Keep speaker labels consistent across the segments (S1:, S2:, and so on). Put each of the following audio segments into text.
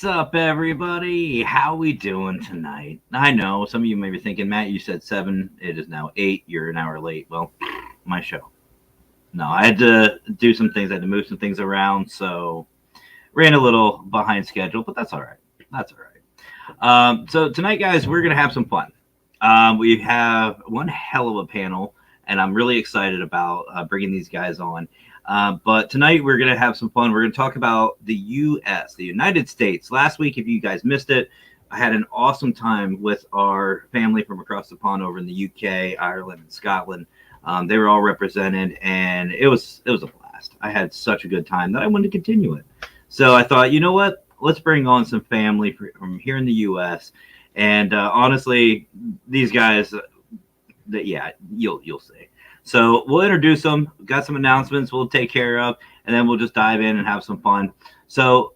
S1: up, everybody? How we doing tonight? I know some of you may be thinking, Matt, you said 7. It is now 8. You're an hour late. Well, my show. No, I had to do some things. I had to move some things around, so ran a little behind schedule, but that's all right. That's all right. So tonight, guys, we're gonna have some fun. We have one hell of a panel, and I'm really excited about bringing these guys on. But tonight we're going to have some fun. We're going to talk about the U.S., the United States. Last week, if you guys missed it, I had an awesome time with our family from across the pond over in the U.K., Ireland, and Scotland. They were all represented, and it was a blast. I had such a good time that I wanted to continue it. So I thought, you know what? Let's bring on some family from here in the U.S. And honestly, these guys, you'll see. So we'll introduce them. We've got some announcements we'll take care of, and then we'll just dive in and have some fun. So,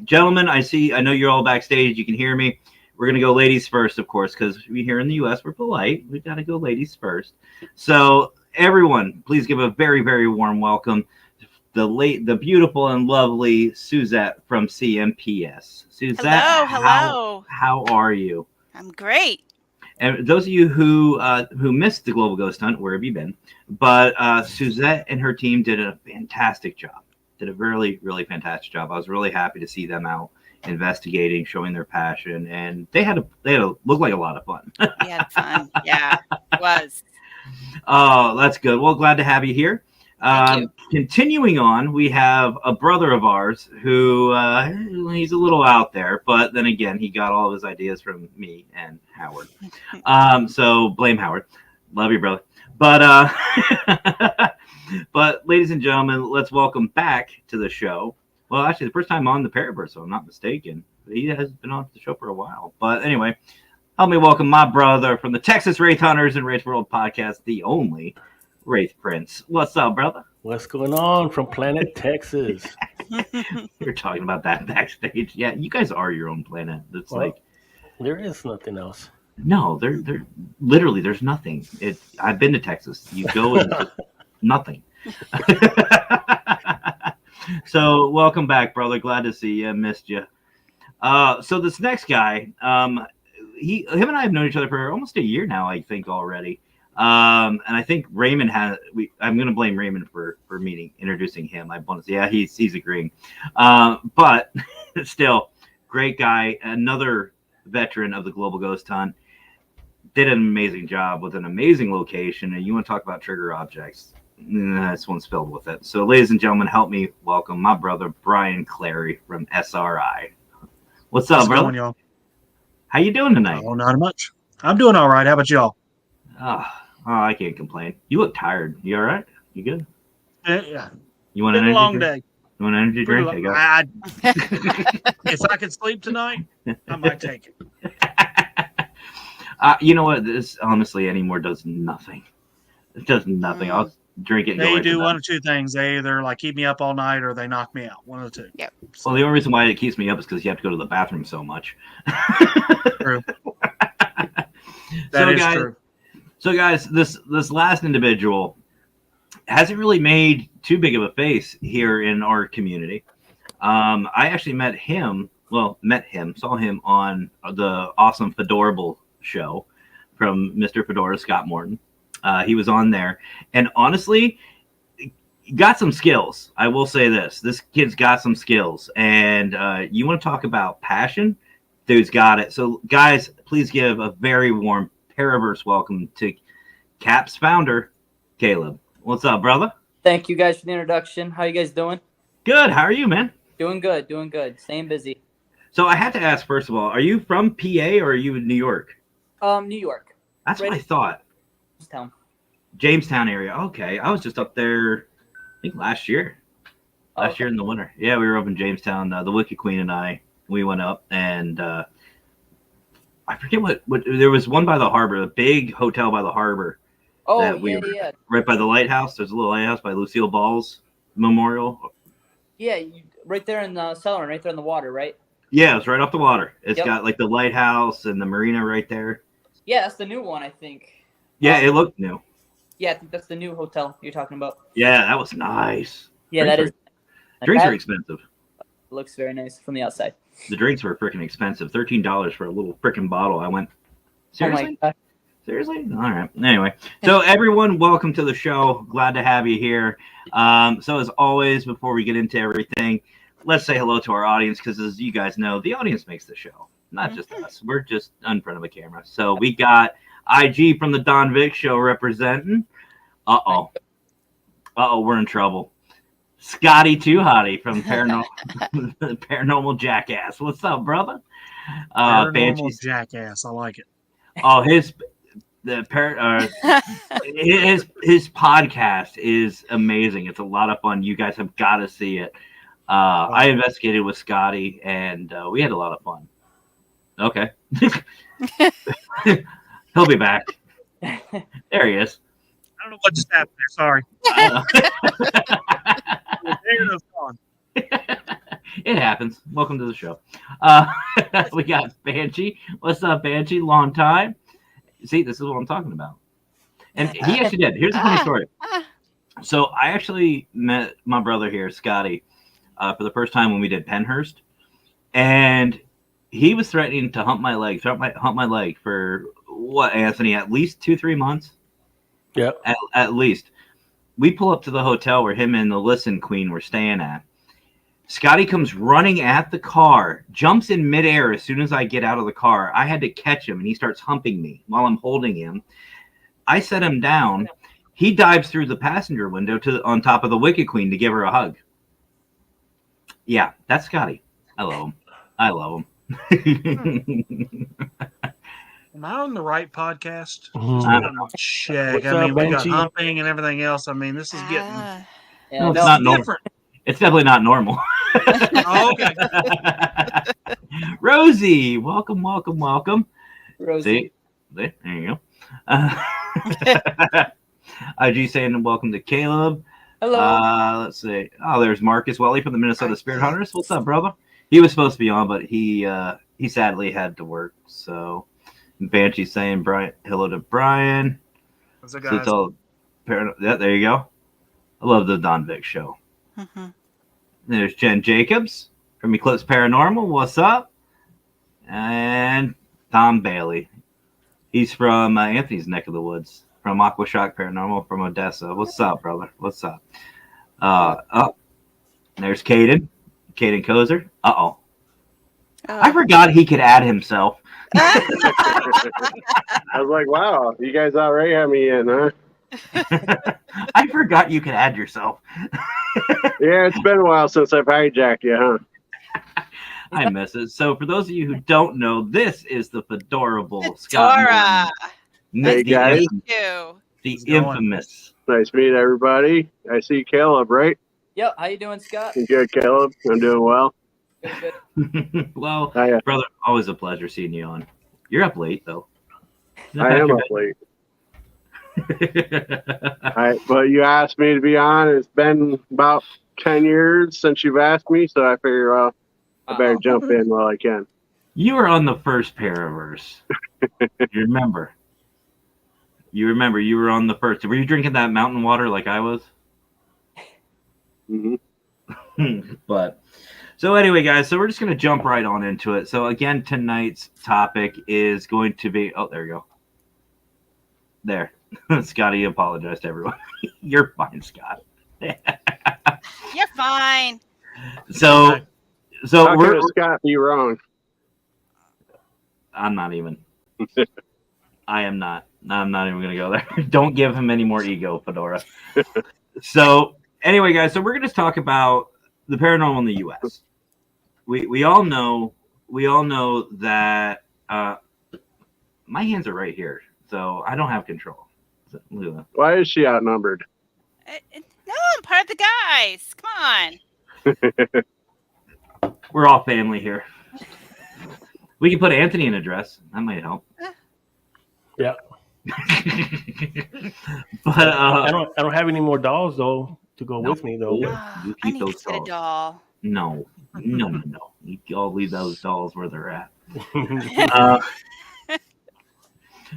S1: gentlemen, I know you're all backstage. You can hear me. We're going to go ladies first, of course, because we here in the U.S., we're polite. We've got to go ladies first. So, everyone, please give a very, very warm welcome to the beautiful and lovely Suzette from CMPS. Suzette,
S2: hello.
S1: How are you?
S2: I'm great.
S1: And those of you who missed the Global Ghost Hunt, where have you been? But Suzette and her team did a fantastic job. Did a really, really fantastic job. I was really happy to see them out investigating, showing their passion, and they had to look like a lot of fun.
S2: We had fun. Yeah, it was.
S1: Oh, that's good. Well, glad to have you here.
S2: Thank you.
S1: Continuing on, we have a brother of ours who he's a little out there, but then again, he got all of his ideas from me and Howard. So blame Howard. Love you, brother. But but ladies and gentlemen, let's welcome back to the show. Well, actually, the first time on the Paraverse, so I'm not mistaken. He has been on the show for a while. But anyway, help me welcome my brother from the Texas Wraith Hunters and Wraith World podcast, the only Wraith Prince. What's up, brother?
S3: What's going on from planet Texas?
S1: You're talking about that backstage. Yeah, you guys are your own planet. It's
S3: there is nothing else.
S1: No, they're literally there's nothing. I've been to Texas. You go and nothing. So welcome back, brother. Glad to see you. Missed you. So this next guy, him and I have known each other for almost a year now, I think already. And I think Raymond I'm going to blame Raymond for introducing him. He's agreeing. But still, great guy, another veteran of the Global Ghost Hunt. Did an amazing job with an amazing location. And you want to talk about trigger objects? This one's filled with it. So, ladies and gentlemen, help me welcome my brother Brian Clary from SRI. What's up, brother?
S4: Going, y'all?
S1: How you doing tonight?
S4: Oh, not much. I'm doing all right. How about y'all?
S1: Oh, I can't complain. You look tired. You all right? You good?
S4: Yeah.
S1: You want an energy drink? Day. You want an energy drink?
S4: If I could sleep tonight, I might take it.
S1: You know what? This honestly anymore does nothing. It does nothing. I'll drink it. And
S4: they do one of two things. They either keep me up all night or they knock me out. One of the two.
S2: Yep.
S1: So, well, the only reason why it keeps me up is because you have to go to the bathroom so much.
S4: True. That is true.
S1: So, guys, this last individual hasn't really made too big of a face here in our community. I actually saw him on the awesome Fedorable show from Mr. Fedora, Scott Morton. He was on there, and honestly, got some skills. I will say this kid's got some skills, and you want to talk about passion? Dude's got it. So, guys, please give a very warm Paraverse welcome to CAP's founder, Caleb. What's up, brother?
S5: Thank you guys for the introduction. How you guys doing?
S1: Good. How are you, man?
S5: Doing good. Staying busy.
S1: So I had to ask, first of all, are you from PA or are you in New York?
S5: New York.
S1: That's right. What I thought. Jamestown area. Okay. I was just up there, I think last year. Last year in the winter. Yeah, we were up in Jamestown. The Wicked Queen and we went up, and I forget what there was one by the harbor, a big hotel by the harbor.
S5: Oh, yeah.
S1: Right by the lighthouse. There's a little lighthouse by Lucille Ball's Memorial.
S5: Yeah, right there in the cellar, right there in the water, right?
S1: Yeah, it's right off the water. It's got the lighthouse and the marina right there.
S5: Yeah, that's the new one, I think.
S1: Yeah, it looked new.
S5: Yeah, I think that's the new hotel you're talking about.
S1: Yeah, that was nice.
S5: Yeah, drinks are expensive. It looks very nice from the outside.
S1: The drinks were freaking expensive. $13 for a little freaking bottle. I went,
S5: Oh
S1: seriously?
S5: my God.
S1: Seriously? All right. Anyway, so everyone, welcome to the show. Glad to have you here. So as always, before we get into everything, let's say hello to our audience because, as you guys know, the audience makes the show, not just us. We're just in front of a camera. So we got IG from the Don Vic Show representing. We're in trouble. Scotty Too Hottie from Paranormal Jackass. What's up, brother?
S4: Paranormal
S1: Banshees.
S4: jackass. I like it.
S1: Oh, his podcast is amazing. It's a lot of fun. You guys have got to see it. I investigated with Scotty, and we had a lot of fun. Okay. He'll be back. There he is.
S4: I don't know what just happened there. Sorry.
S1: It happens. Welcome to the show. We got Banshee. What's up, Banshee? Long time. See, this is what I'm talking about. And he actually did. Here's a funny story. So I actually met my brother here, Scotty, for the first time when we did Penhurst. And he was threatening to hump my leg for what, Anthony? At least 2-3 months?
S3: Yeah.
S1: At least. We pull up to the hotel where him and the Listen Queen were staying at. Scotty comes running at the car, jumps in midair as soon as I get out of the car. I had to catch him, and he starts humping me while I'm holding him. I set him down. He dives through the passenger window on top of the Wicked Queen to give her a hug. Yeah, that's Scotty. I love him.
S4: Am I on the right podcast? Check.
S3: What's
S4: I mean,
S3: up,
S4: we got
S3: Banshee?
S4: humping and everything else. I mean, this is getting
S5: Yeah,
S1: No, it's
S5: no,
S1: not normal.
S4: different.
S1: It's definitely not normal.
S4: Oh, okay.
S1: Rosie, welcome.
S5: Rosie.
S1: See? There you go. IG saying welcome to Caleb.
S5: Hello.
S1: Let's see. Oh, there's Marcus Welly from the Minnesota Spirit Hunters. What's up, brother? He was supposed to be on, but he sadly had to work. So Banshee saying hello to Brian.
S4: What's up,
S1: So
S4: guys?
S1: it's all yeah, there you go. I love the Don Vic Show. There's Jen Jacobs from Eclipse Paranormal. What's up? And Tom Bailey. He's from Anthony's neck of the woods, from Aquashock Paranormal from Odessa. What's up, brother? What's up? There's Caden Kozer. Uh-oh. I forgot he could add himself.
S6: I was like, wow, you guys already have me in, huh?
S1: I forgot you could add yourself.
S6: Yeah, it's been a while since I've hijacked you, huh?
S1: I miss it. So for those of you who don't know, this is the fedorable Scott
S2: Dora.
S1: Morton.
S6: Hey, guys.
S2: You.
S1: The
S4: How's it going?
S1: infamous.
S6: Nice to meet everybody. I see Caleb, right?
S5: Yo, how you doing, Scott?
S6: You good, Caleb? I'm doing well.
S5: Good.
S1: Well,
S6: Hiya.
S1: brother, always a pleasure seeing you on. You're up late, though.
S6: I am up late. But you asked me to be on. It's been about 10 years since you've asked me, so I figure I better jump in while I can.
S1: You were on the first Paraverse. You remember? You were on the first. Were you drinking that mountain water like I was?
S6: Mm-hmm.
S1: But so anyway, guys, so we're just going to jump right on into it. So again, tonight's topic is going to be, oh, there you go. There. Scotty, apologize to everyone. You're fine, Scott.
S2: You're fine.
S1: So
S6: How
S1: we're
S6: could Scott be wrong?
S1: I'm not even. I am not. I'm not even going to go there. Don't give him any more ego, Fedora. So anyway, guys, so we're going to talk about the paranormal in the U.S. We all know that my hands are right here, so I don't have control. So, look at that.
S6: Why is she outnumbered?
S2: No, I'm part of the guys. Come on.
S1: We're all family here. We can put Anthony in a dress. That might help.
S3: Yeah.
S1: But
S3: I don't have any more dolls though to go with me though.
S1: You
S2: I
S1: keep
S2: need
S1: those
S2: to get a
S1: dolls.
S2: doll.
S1: No. You all leave those dolls where they're at.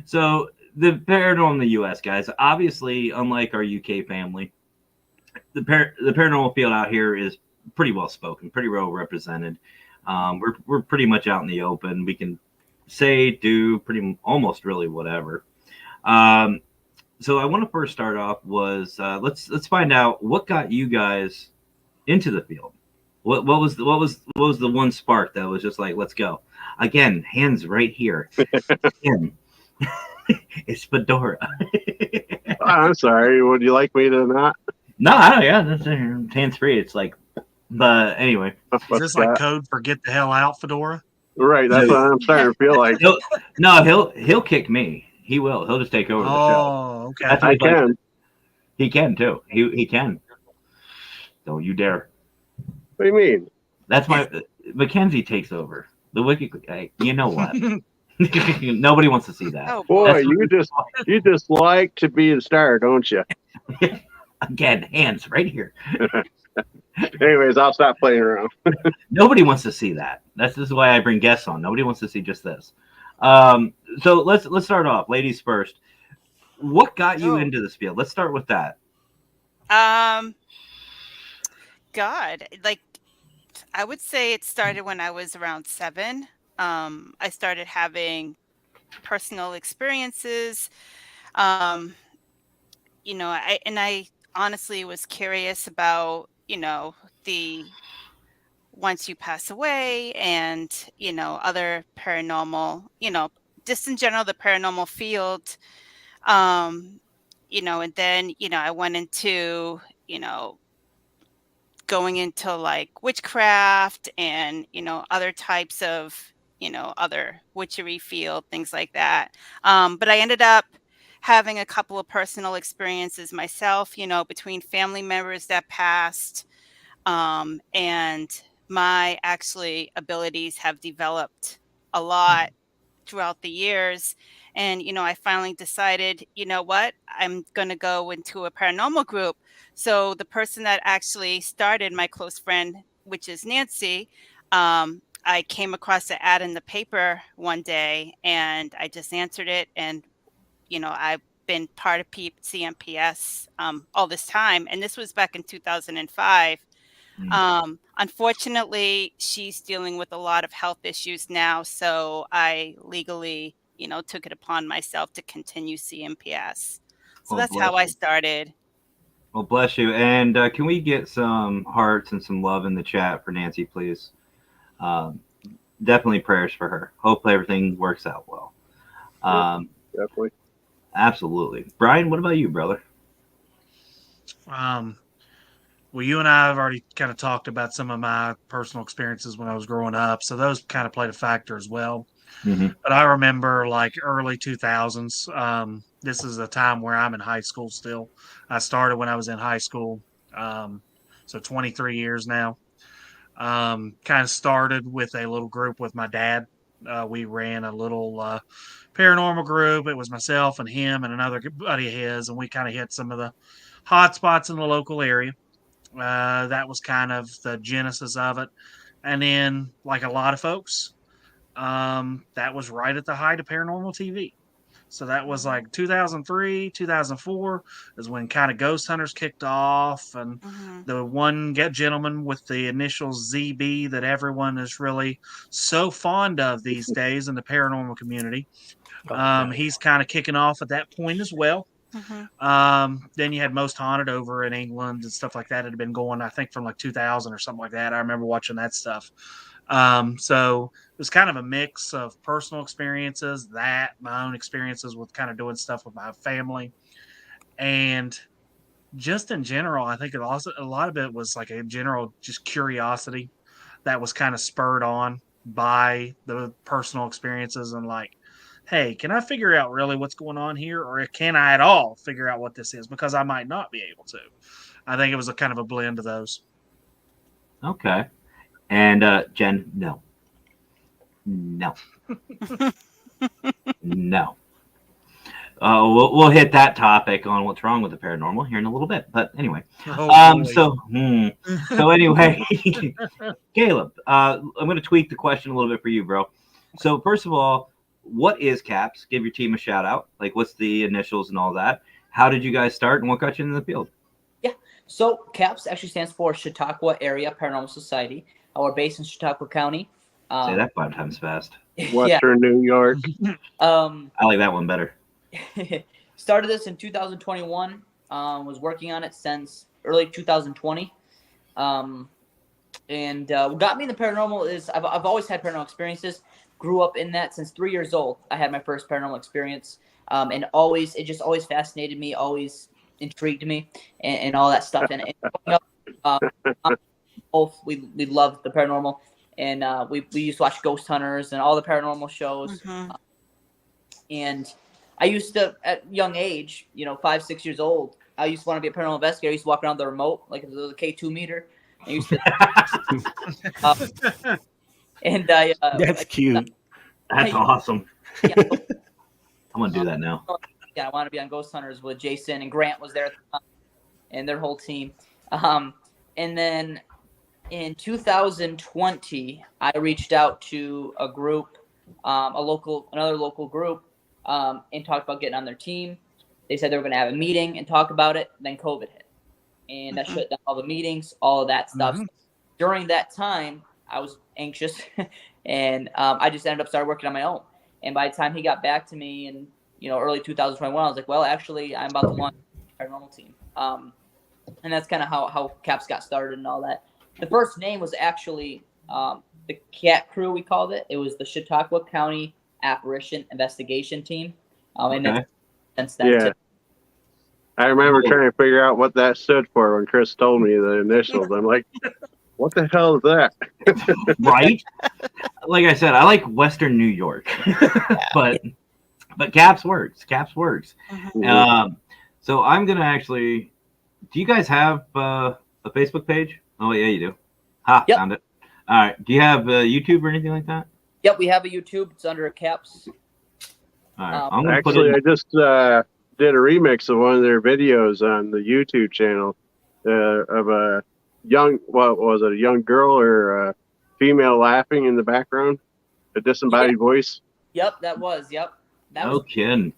S1: So the paranormal in the U.S., guys, obviously, unlike our UK family, the paranormal field out here is pretty well spoken, pretty well represented. We're pretty much out in the open. We can say, do almost really whatever. So I want to first start off was let's find out what got you guys into the field. What was the one spark that was just like, let's go again? Hands right here. Him. It's Fedora.
S6: I'm sorry. Would you like me to not?
S1: No, I don't. Yeah, that's hands free. It's like, but anyway.
S4: Is this like code for get the hell out, Fedora?
S6: Right. That's what I'm starting to feel like.
S1: He'll kick me. He will. He'll just take over the show.
S4: Oh, okay.
S1: That's what
S6: I
S1: he's like.
S6: can.
S1: He can too. He can. Don't you dare.
S6: What do you mean?
S1: That's my Mackenzie takes over. The wicked. You know what? Nobody wants to see that.
S2: Oh,
S6: Boy, you just like to be the star, don't you?
S1: Again, hands right here.
S6: Anyways, I'll stop playing around.
S1: Nobody wants to see that. This is why I bring guests on. Nobody wants to see just this. So let's start off, ladies first. What got you into this field? Let's start with that.
S2: God, like I would say it started when I was around 7. I started having personal experiences. I honestly was curious about, the once you pass away and, other paranormal, just in general, the paranormal field. And then, I went into, going into like witchcraft and, other types of, other witchery field, things like that. But I ended up having a couple of personal experiences myself, between family members that passed. And my actually abilities have developed a lot throughout the years. And, I finally decided, you know what, I'm going to go into a paranormal group. So the person that actually started, my close friend, which is Nancy, I came across an ad in the paper one day and I just answered it. And, I've been part of CMPS all this time. And this was back in 2005. Unfortunately, she's dealing with a lot of health issues now. So I legally, took it upon myself to continue CMPS. So that's how I started.
S1: Well, bless you. And can we get some hearts and some love in the chat for Nancy, please? Definitely prayers for her. Hopefully everything works out well.
S6: Definitely.
S1: Absolutely. Brian, what about you, brother?
S4: Well, you and I have already kind of talked about some of my personal experiences when I was growing up, so those kind of played a factor as well.
S1: Mm-hmm.
S4: But I remember like early 2000s. This is a time where I'm in high school still. I started when I was in high school, so 23 years now. Kind of started with a little group with my dad. We ran a little paranormal group. It was myself and him and another buddy of his, and we kind of hit some of the hot spots in the local area. That was kind of the genesis of it. And then, like a lot of folks, that was right at the height of paranormal TV. So that was like 2003, 2004 is when kind of Ghost Hunters kicked off. And the one gentleman with the initials ZB that everyone is really so fond of these days in the paranormal community. He's kind of kicking off at that point as well. Then you had Most Haunted over in England and stuff like that. It had been going, I think, from like 2000 or something like that. I remember watching that stuff. So it was kind of a mix of personal experiences, my own experiences with kind of doing stuff with my family, and just in general, I think a lot of it was like a general just curiosity that was kind of spurred on by the personal experiences and like, hey, can I figure out really what's going on here, or can I at all figure out what this is? Because I might not be able to. I think it was a kind of a blend of those.
S1: Okay. And Jen, no. No. We'll hit that topic on what's wrong with the paranormal here in a little bit. But anyway, so anyway, Caleb, I'm going to tweak the question a little bit for you, bro. So first of all, what is CAPS? Give your team a shout out. Like, what's the initials and all that? How did you guys start, and what got you into the field?
S5: Yeah, so CAPS actually stands for Chautauqua Area Paranormal Society. We're based in Chautauqua County.
S1: Say that 5 times fast.
S5: Yeah.
S6: Western New York.
S1: I like that one better.
S5: Started this in 2021. Was working on it since early 2020. And what got me in the paranormal is I've always had paranormal experiences. Grew up in that since 3 years old. I had my first paranormal experience, and it just always fascinated me, always intrigued me, and all that stuff. And growing up, both we loved the paranormal, and we used to watch Ghost Hunters and all the paranormal shows. And I used to, at a young age, 5, 6 years old, I used to want to be a paranormal investigator. I used to walk around the remote like it was a K2 meter. I used to, and
S3: That's cute.
S1: That's awesome.
S5: Yeah,
S1: I'm gonna do that now.
S5: yeah, I want to be on Ghost Hunters with Jason, and Grant was there at the time, and their whole team. And then in 2020, I reached out to a group, another local group, and talked about getting on their team. They said they were going to have a meeting and talk about it. Then COVID hit, and that shut down all the meetings, all of that stuff. During that time, I was anxious, and I just ended up started working on my own. And by the time he got back to me in early 2021, I was like, well, actually, I'm about to launch a paranormal team. And that's kind of how CAPS got started and all that. The first name was actually the CAT crew, we called it. It was the Chautauqua County Apparition Investigation Team. And then since then,
S6: Yeah. I remember trying to figure out what that stood for when Chris told me the initials. I'm like, what the hell is that?
S1: Right? Like I said, I like Western New York, but CAPS works. CAPS works. So I'm gonna actually. Do you guys have a Facebook page? Oh yeah, you do.
S5: Yep.
S1: Found it. All right. Do you have YouTube or anything like that?
S5: Yep, we have a YouTube. It's under CAPS.
S1: All right. I'm gonna
S6: Actually,
S1: put it.
S6: I just did a remix of one of their videos on the YouTube channel of a young, what was it, a young girl or a female laughing in the background, a disembodied voice.
S5: Yep, that was. Yep, that
S1: No
S5: was
S1: kidding.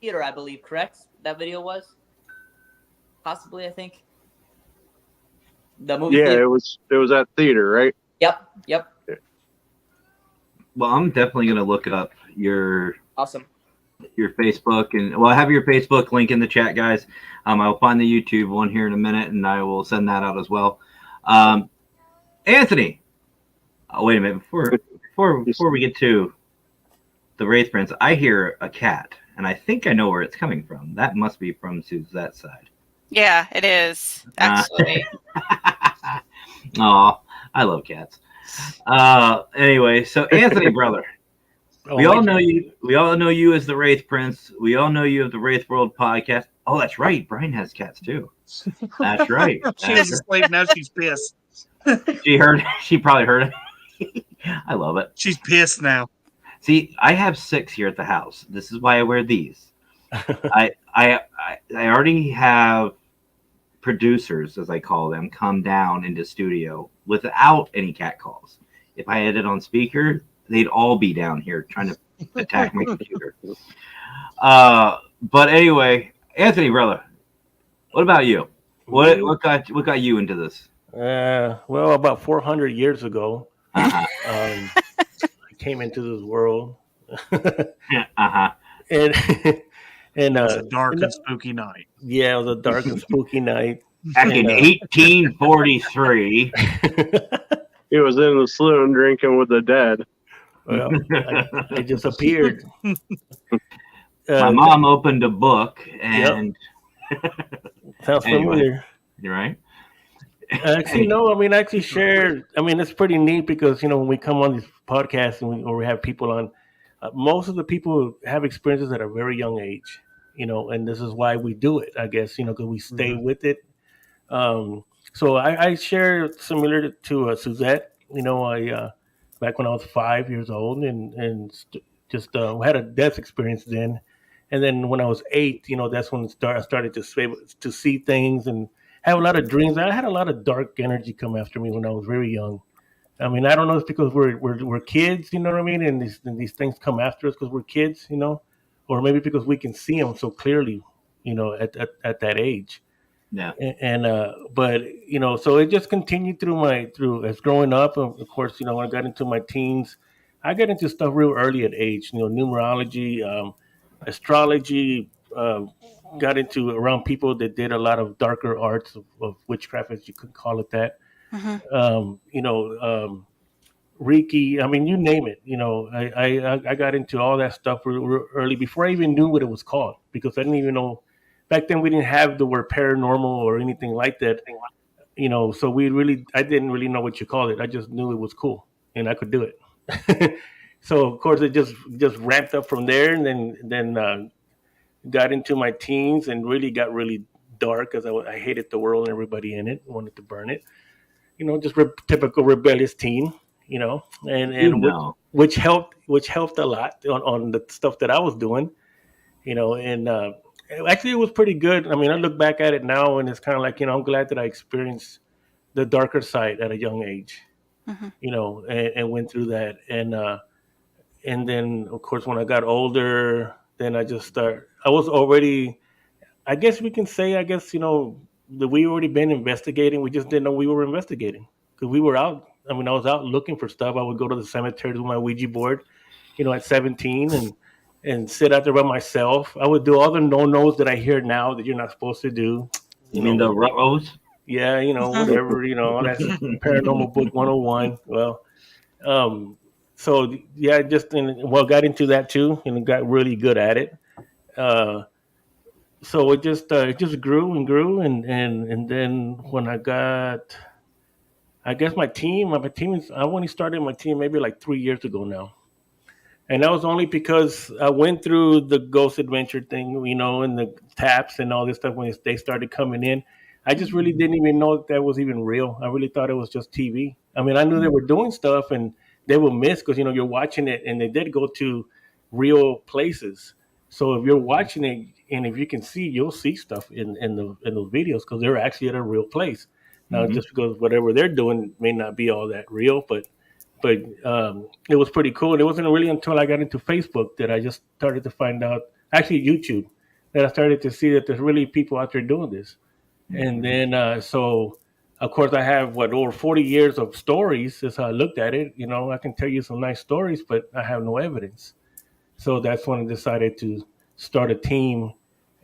S5: theater, I believe. Correct? That video was possibly, I think. The movie.
S6: Yeah,
S5: theater.
S6: it was at theater, right?
S5: Yep.
S1: Well, I'm definitely gonna look up your
S5: Awesome.
S1: Facebook, and I have your Facebook link in the chat, guys. I'll find the YouTube one here in a minute, and I will send that out as well. Anthony, wait a minute before we get to the Wraith Prince, I hear a cat, and I think I know where it's coming from. That must be from Suzette's side.
S2: Yeah, it is actually.
S1: Oh, I love cats. Anyway, so Anthony, brother. We all know you. We all know you as the Wraith Prince. We all know you of the Wraith World podcast. Oh, that's right. Brian has cats too. That's right.
S4: She was asleep. Now she's pissed.
S1: She probably heard it. I love it.
S4: She's pissed now.
S1: See, I have 6 here at the house. This is why I wear these. I already have producers, as I call them, come down into studio without any cat calls. If I had it on speaker, they'd all be down here trying to attack my computer. But anyway, Anthony, brother, what about you? What got you into this?
S3: Well, about 400 years ago, I came into this world. And
S4: It was a dark and spooky night.
S3: Yeah, it was a dark and spooky night.
S1: Back in 1843.
S6: He was in the saloon drinking with the dead.
S3: Well, I just appeared.
S1: My mom opened a book and
S3: sounds familiar.
S1: You're right.
S3: Actually, no. I mean, actually, share. I mean, it's pretty neat because when we come on these podcasts or we have people on, most of the people have experiences at a very young age. And this is why we do it. I guess because we stay with it. So I share similar to Suzette. I back when I was 5 years old and just had a death experience then. And then when I was 8, that's when I started to see things and have a lot of dreams. I had a lot of dark energy come after me when I was very young. I mean, I don't know if it's because we're kids, you know what I mean? And these things come after us because we're kids, or maybe because we can see them so clearly, at that age.
S1: Yeah.
S3: And but so it just continued through as growing up. Of course, when I got into my teens, I got into stuff real early at age. Numerology, astrology. Got into around people that did a lot of darker arts of witchcraft, as you could call it that.
S2: Hmm.
S3: Um, you know, um, Reiki. I mean, you name it. I got into all that stuff real early before I even knew what it was called, because I didn't even know. Back then, we didn't have the word paranormal or anything like that. So I didn't really know what you called it. I just knew it was cool and I could do it. So of course, it just ramped up from there, and then got into my teens and really got really dark, because I hated the world and everybody in it, wanted to burn it. Just typical rebellious teen. And which helped a lot on the stuff that I was doing. And actually, it was pretty good. I mean, I look back at it now, and it's kind of like, I'm glad that I experienced the darker side at a young age.
S2: Hmm.
S3: And went through that, and then of course when I got older, then I was already, I guess we can say, that we already been investigating. We just didn't know we were investigating, because we were out. I mean, I was out looking for stuff. I would go to the cemetery with my Ouija board, at 17, and sit out there by myself. I would do all the no-nos that I hear now that you're not supposed to do.
S1: You mean the ruh-ohs?
S3: Yeah,
S2: Mhm.
S3: whatever, all that's paranormal book 101. Well, so yeah, got into that too, and got really good at it. Uh, so it just grew and grew, and then when I guess my team is, I only started my team maybe like 3 years ago now. And that was only because I went through the ghost adventure thing, and the taps and all this stuff when they started coming in. I just really didn't even know that was even real. I really thought it was just TV. I mean, I knew they were doing stuff and they will miss, because you're watching it, and they did go to real places. So if you're watching it and if you can see, you'll see stuff in those videos, because they're actually at a real place. Now,
S1: Mhm.
S3: just because whatever they're doing may not be all that real, but it was pretty cool. And it wasn't really until I got into Facebook that I just started to find out, actually YouTube, that I started to see that there's really people out there doing this. And then, so of course, I have over 40 years of stories. That's how I looked at it. I can tell you some nice stories, but I have no evidence. So that's when I decided to start a team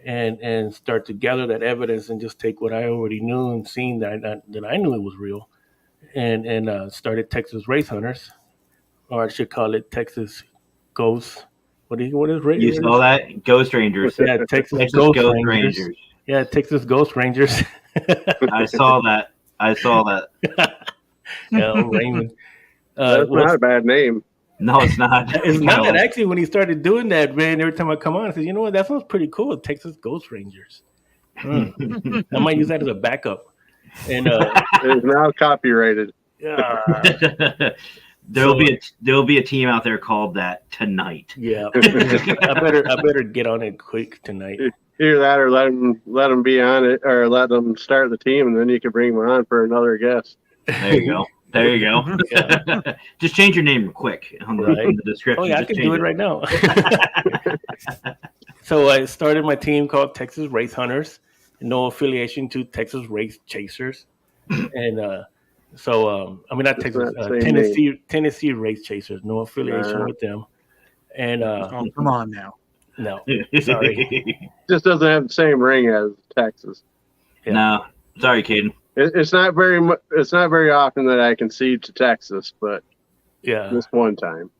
S3: and start to gather that evidence and just take what I already knew and seen that I knew it was real, and started Texas Race Hunters, or I should call it Texas Ghost.
S1: You
S3: What
S1: saw
S3: is
S1: that? Ghost Rangers.
S3: yeah, Texas
S1: Texas
S3: Ghost
S1: Ghost
S3: Rangers.
S1: Rangers.
S3: Yeah, Texas Ghost Rangers.
S1: I saw that. I saw that.
S3: Yeah, Raymond.
S6: That's not a bad name.
S1: No, it's not.
S3: It's not.
S1: No.
S3: Actually, when he started doing that, man, every time I come on, I said, you know what, that sounds pretty cool. Texas Ghost Rangers. I might use that as a backup. And
S6: It is now copyrighted.
S1: There'll be a team out there called that tonight.
S3: Yeah, I better get on it quick tonight.
S6: Either that, or let them be on it, or let them start the team, and then you can bring them on for another guest.
S1: There you go. There you go.
S3: Yeah.
S1: Just change your name quick in the description.
S3: Oh yeah, I
S1: Just
S3: can
S1: change
S3: do it right now. So I started my team called Texas Race Hunters, no affiliation to Texas Race Chasers, and I mean, not
S6: It's
S3: Texas,
S6: not the same
S3: Tennessee Race Chasers, no affiliation with them. And
S4: Oh, come on now.
S3: no, sorry,
S6: Just doesn't have the same ring as Texas.
S3: Yeah.
S1: No, sorry, Caden.
S6: It's not very It's not very often that I concede to Texas, but
S3: yeah,
S6: this one time,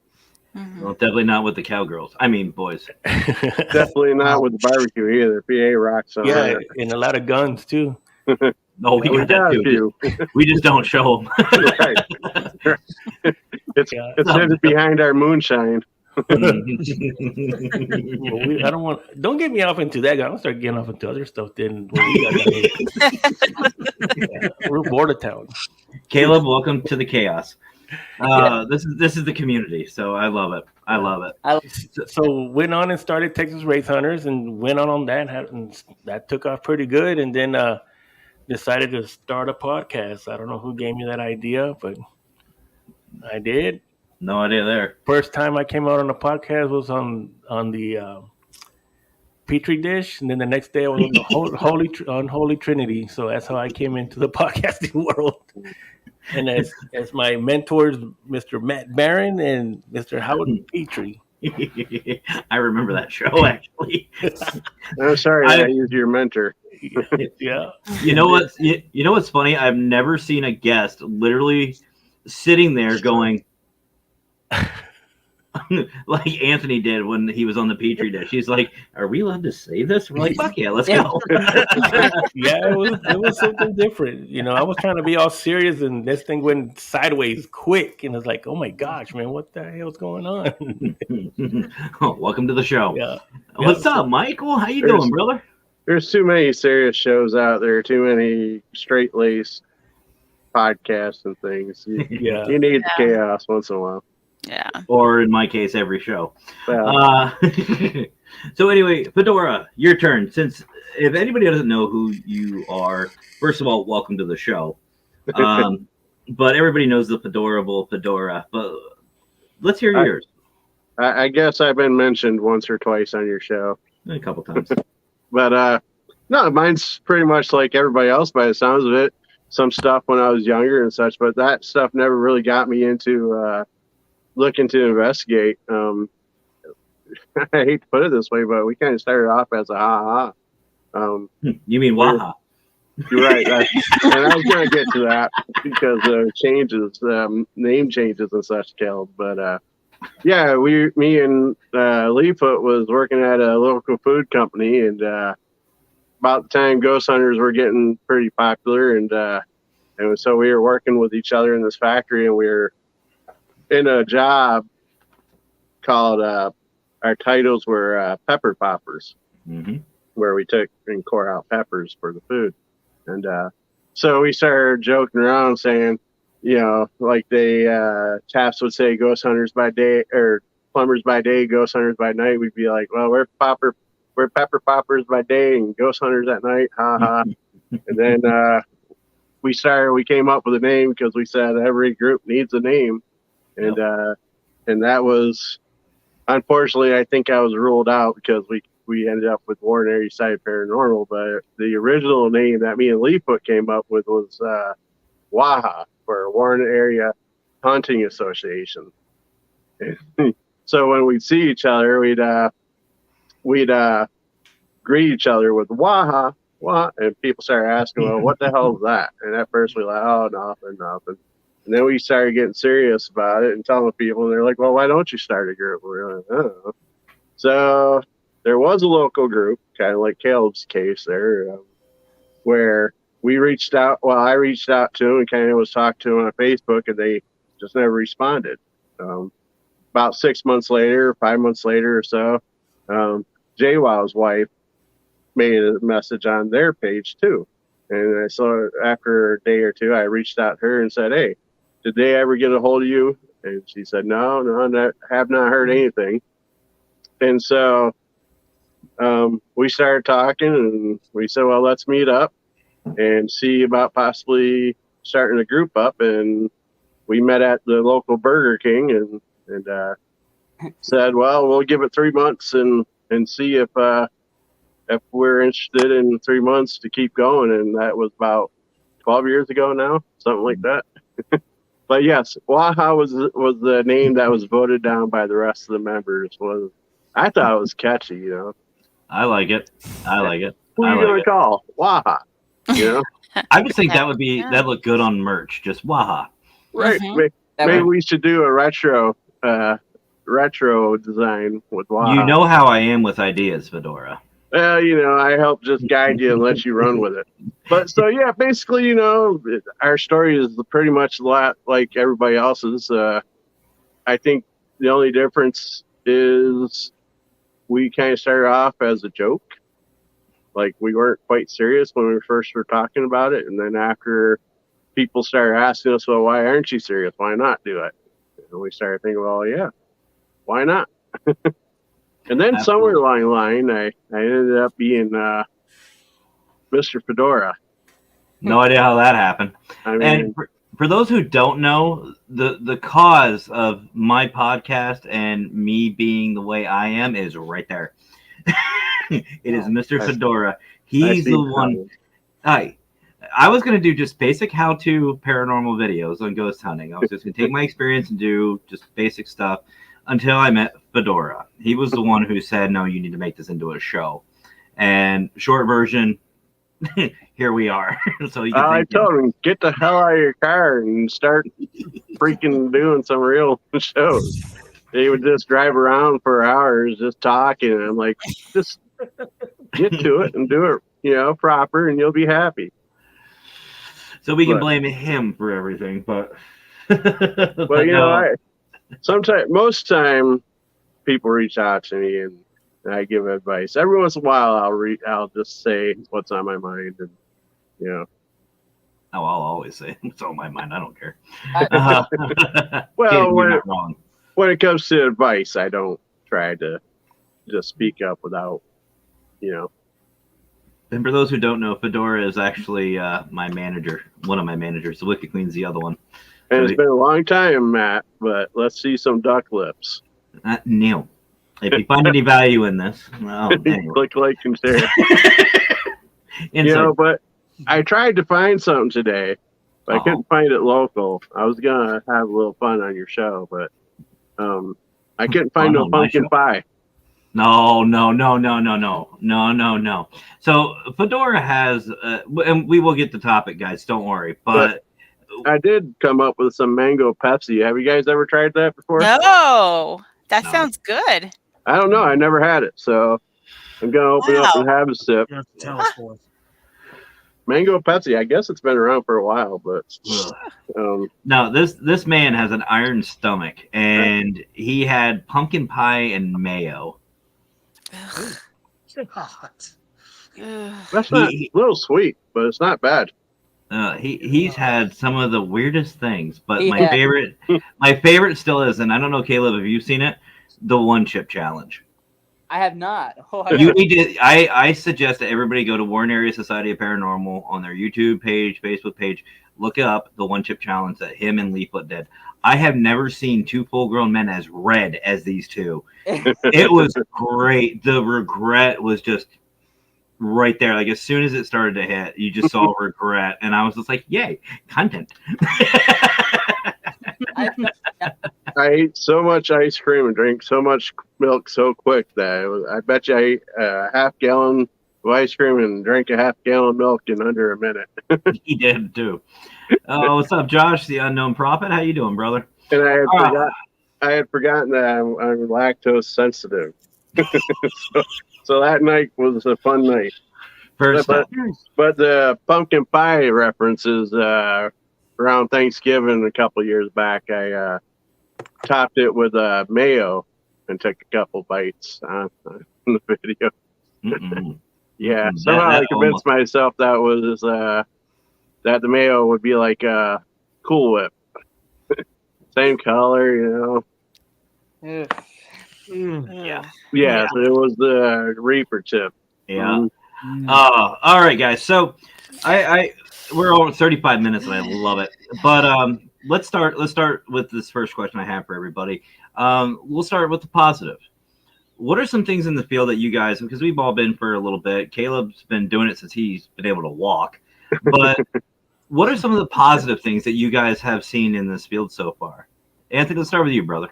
S2: Mhm.
S1: Well, definitely not with the cowgirls. I mean, boys.
S6: definitely not with the barbecue either. PA rocks on
S3: yeah,
S6: that.
S3: and a lot of guns too.
S1: No, we got that
S6: got a
S1: too.
S6: few.
S1: We just don't show them.
S6: Right. It's
S3: Yeah.
S6: it's hidden behind our moonshine.
S3: Well, I don't want. Don't get me off into that. I don't start getting off into other stuff. Then what we got down here. Yeah, we're border town.
S1: Caleb, welcome to the chaos. This is the community, so I love it. I love it.
S3: So went on and started Texas Race Hunters, and went on that, and that took off pretty good. And then decided to start a podcast. I don't know who gave me that idea, but I did.
S1: No idea there.
S3: First time I came out on a podcast was on the Petri dish, and then the next day I was on the Unholy Trinity. So that's how I came into the podcasting world. And as my mentors, Mr. Matt Barron and Mr. Howard Petrie.
S1: I remember that show actually.
S6: I'm sorry I used your mentor.
S3: Yeah.
S1: You know what? You know what's funny? I've never seen a guest literally sitting there going like Anthony did when he was on the Petri dish. He's like, "Are we allowed to say this?" We're like, "Fuck yeah, let's go."
S3: Yeah, it was something different. You know, I was trying to be all serious, and this thing went sideways quick, and it's like, oh my gosh, man, what the hell's going on?
S1: Oh, welcome to the show.
S3: Yeah.
S1: What's up, Michael? How you doing, brother?
S6: There's too many serious shows out there, too many straight-laced podcasts and things. You need chaos once in a while.
S2: Yeah.
S1: Or in my case, every show.
S6: Well,
S1: So anyway, Fedora, your turn. Since if anybody doesn't know who you are, first of all, welcome to the show. But everybody knows the Fedorable Fedora. But let's hear yours.
S6: I guess I've been mentioned once or twice on your show.
S1: A couple times.
S6: But no, mine's pretty much like everybody else by the sounds of it. Some stuff when I was younger and such, but that stuff never really got me into looking to investigate. I hate to put it this way, but we kind of started off as a ha-ha.
S1: You mean Waha?
S6: You're right. And I was going to get to that because of changes, name changes and such, Kel. But yeah, me and Leefoot was working at a local food company, and about the time ghost hunters were getting pretty popular, and so we were working with each other in this factory, and we were in a job called our titles were pepper poppers, where we took and core out peppers for the food. And so we started joking around saying, you know, like chaps would say ghost hunters by day or plumbers by day, ghost hunters by night. We'd be like, well, we're pepper poppers by day and ghost hunters at night. Ha ha. And then we came up with a name because we said every group needs a name. And and that was, unfortunately, I think I was ruled out because we ended up with Warren Area Side Paranormal. But the original name that me and Leefoot came up with was WAHA, for Warren Area Hunting Association. So when we'd see each other, we'd greet each other with WAHA, what? And people started asking, well, what the hell is that? And at first we were like, oh, nothing. And then we started getting serious about it and telling people, and they're like, well, why don't you start a group? We're like, I don't know. So there was a local group, kind of like Caleb's case there, where we reached out. Well, I reached out to them and kind of was talking to them on Facebook, and they just never responded. About 6 months later, 5 months later or so, JWoww's wife made a message on their page too. And so after a day or two, I reached out to her and said, hey, did they ever get a hold of you? And she said, no, have not heard anything. And so we started talking, and we said, well, let's meet up and see about possibly starting a group up. And we met at the local Burger King and said, well, we'll give it 3 months and see if we're interested in 3 months to keep going. And that was about 12 years ago now, something like that. But yes, Waha was the name that was voted down by the rest of the members. I thought it was catchy, you know.
S1: I like it.
S6: Who are you gonna call? Waha. You know.
S1: I just think that look good on merch. Just Waha.
S6: Right. Maybe we should do a retro design with Waha.
S1: You know how I am with ideas, Fedora.
S6: Well, you know, I help just guide you and let you run with it. But so, yeah, basically, you know, our story is pretty much a lot like everybody else's. I think the only difference is we kind of started off as a joke. Like, we weren't quite serious when we first were talking about it. And then after people started asking us, well, why aren't you serious? Why not do it? And we started thinking, well, yeah, why not? And then somewhere along the line, I ended up being Mr. Fedora.
S1: No idea how that happened.
S6: I mean,
S1: and for those who don't know, the cause of my podcast and me being the way I am is right there. It is
S5: Oh.
S1: Mr.
S6: I-
S1: Fedora.
S6: I
S1: He's
S6: see
S1: the one. I was gonna do just basic how-to paranormal videos on ghost hunting. I was just gonna take my experience and do just basic stuff until I met Fedora. He was the one who said, "No, you need to make this into a show." And short version, here we are. So you can
S6: I
S1: thank
S6: told him, get the hell out of your car and start freaking doing some real shows. He would just drive around for hours just talking. And I'm like, just get to it and do it, proper, and you'll be happy.
S1: So we can
S6: But-
S1: blame him for everything, but
S6: But most time people reach out to me and I give advice. Every once in a while, I'll just say what's on my mind, and
S1: oh, I'll always say it's on my mind. I don't care.
S6: Well,
S1: you're not wrong.
S6: when it comes to advice, I don't try to just speak up without.
S1: And for those who don't know, Fedora is actually my manager, one of my managers. The Wicked Queen's the other one.
S6: And
S1: So
S6: it's been a long time, Matt, but let's see some duck lips.
S1: Neil, if you find any value in this, well, anyway.
S6: Click like and share.
S1: Inside.
S6: But I tried to find something today, but I couldn't find it local. I was gonna have a little fun on your show, but I couldn't find no
S1: on my
S6: pumpkin
S1: show?
S6: pie.
S1: No. So Fedora has, and we will get the topic, guys. Don't worry. But
S6: I did come up with some mango Pepsi. Have you guys ever tried that before?
S2: No, that
S1: No.
S2: sounds good.
S6: I don't know. I never had it, so I'm gonna open it up and have a sip.
S4: You have to tell us for us.
S6: Mango Pepsi. I guess it's been around for a while, but
S1: no, this man has an iron stomach, and he had pumpkin pie and mayo.
S4: God.
S6: that's not
S1: He-
S6: a little sweet, but it's not bad.
S1: He's had some of the weirdest things, but my
S5: Yeah.
S1: favorite still is, and I don't know, Caleb, have you seen it? The one chip challenge.
S5: I have not. Oh,
S1: You need to. I suggest that everybody go to Warren Area Society of Paranormal on their YouTube page, Facebook page. Look up the one chip challenge that him and Leaflet did. I have never seen two full-grown men as red as these two. It was great. The regret was just right there. Like as soon as it started to hit, you just saw regret, and I was just like, "Yay, content!"
S6: I ate so much ice cream and drank so much milk so quick that I bet you I ate a half gallon of ice cream and drank a half gallon of milk in under a minute.
S1: He did too. What's up, Josh, the unknown prophet? How you doing, brother?
S6: And I had forgotten that I'm lactose sensitive. so that night was a fun night.
S1: First
S6: But-
S1: up.
S6: But the pumpkin pie references around Thanksgiving a couple years back, I topped it with mayo and took a couple bites on the video.
S1: Mm-mm.
S6: Yeah,
S1: Mm,
S6: somehow
S1: that
S6: I convinced myself that was that the mayo would be like Cool Whip, same color,
S5: Ugh.
S1: Yeah.
S6: Yeah, so it was the Reaper tip.
S1: Yeah. All right, guys. So we're over 35 minutes and I love it. But let's start with this first question I have for everybody. We'll start with the positive. What are some things in the field that you guys, because we've all been for a little bit, Caleb's been doing it since he's been able to walk, but what are some of the positive things that you guys have seen in this field so far? Anthony, let's start with you, brother.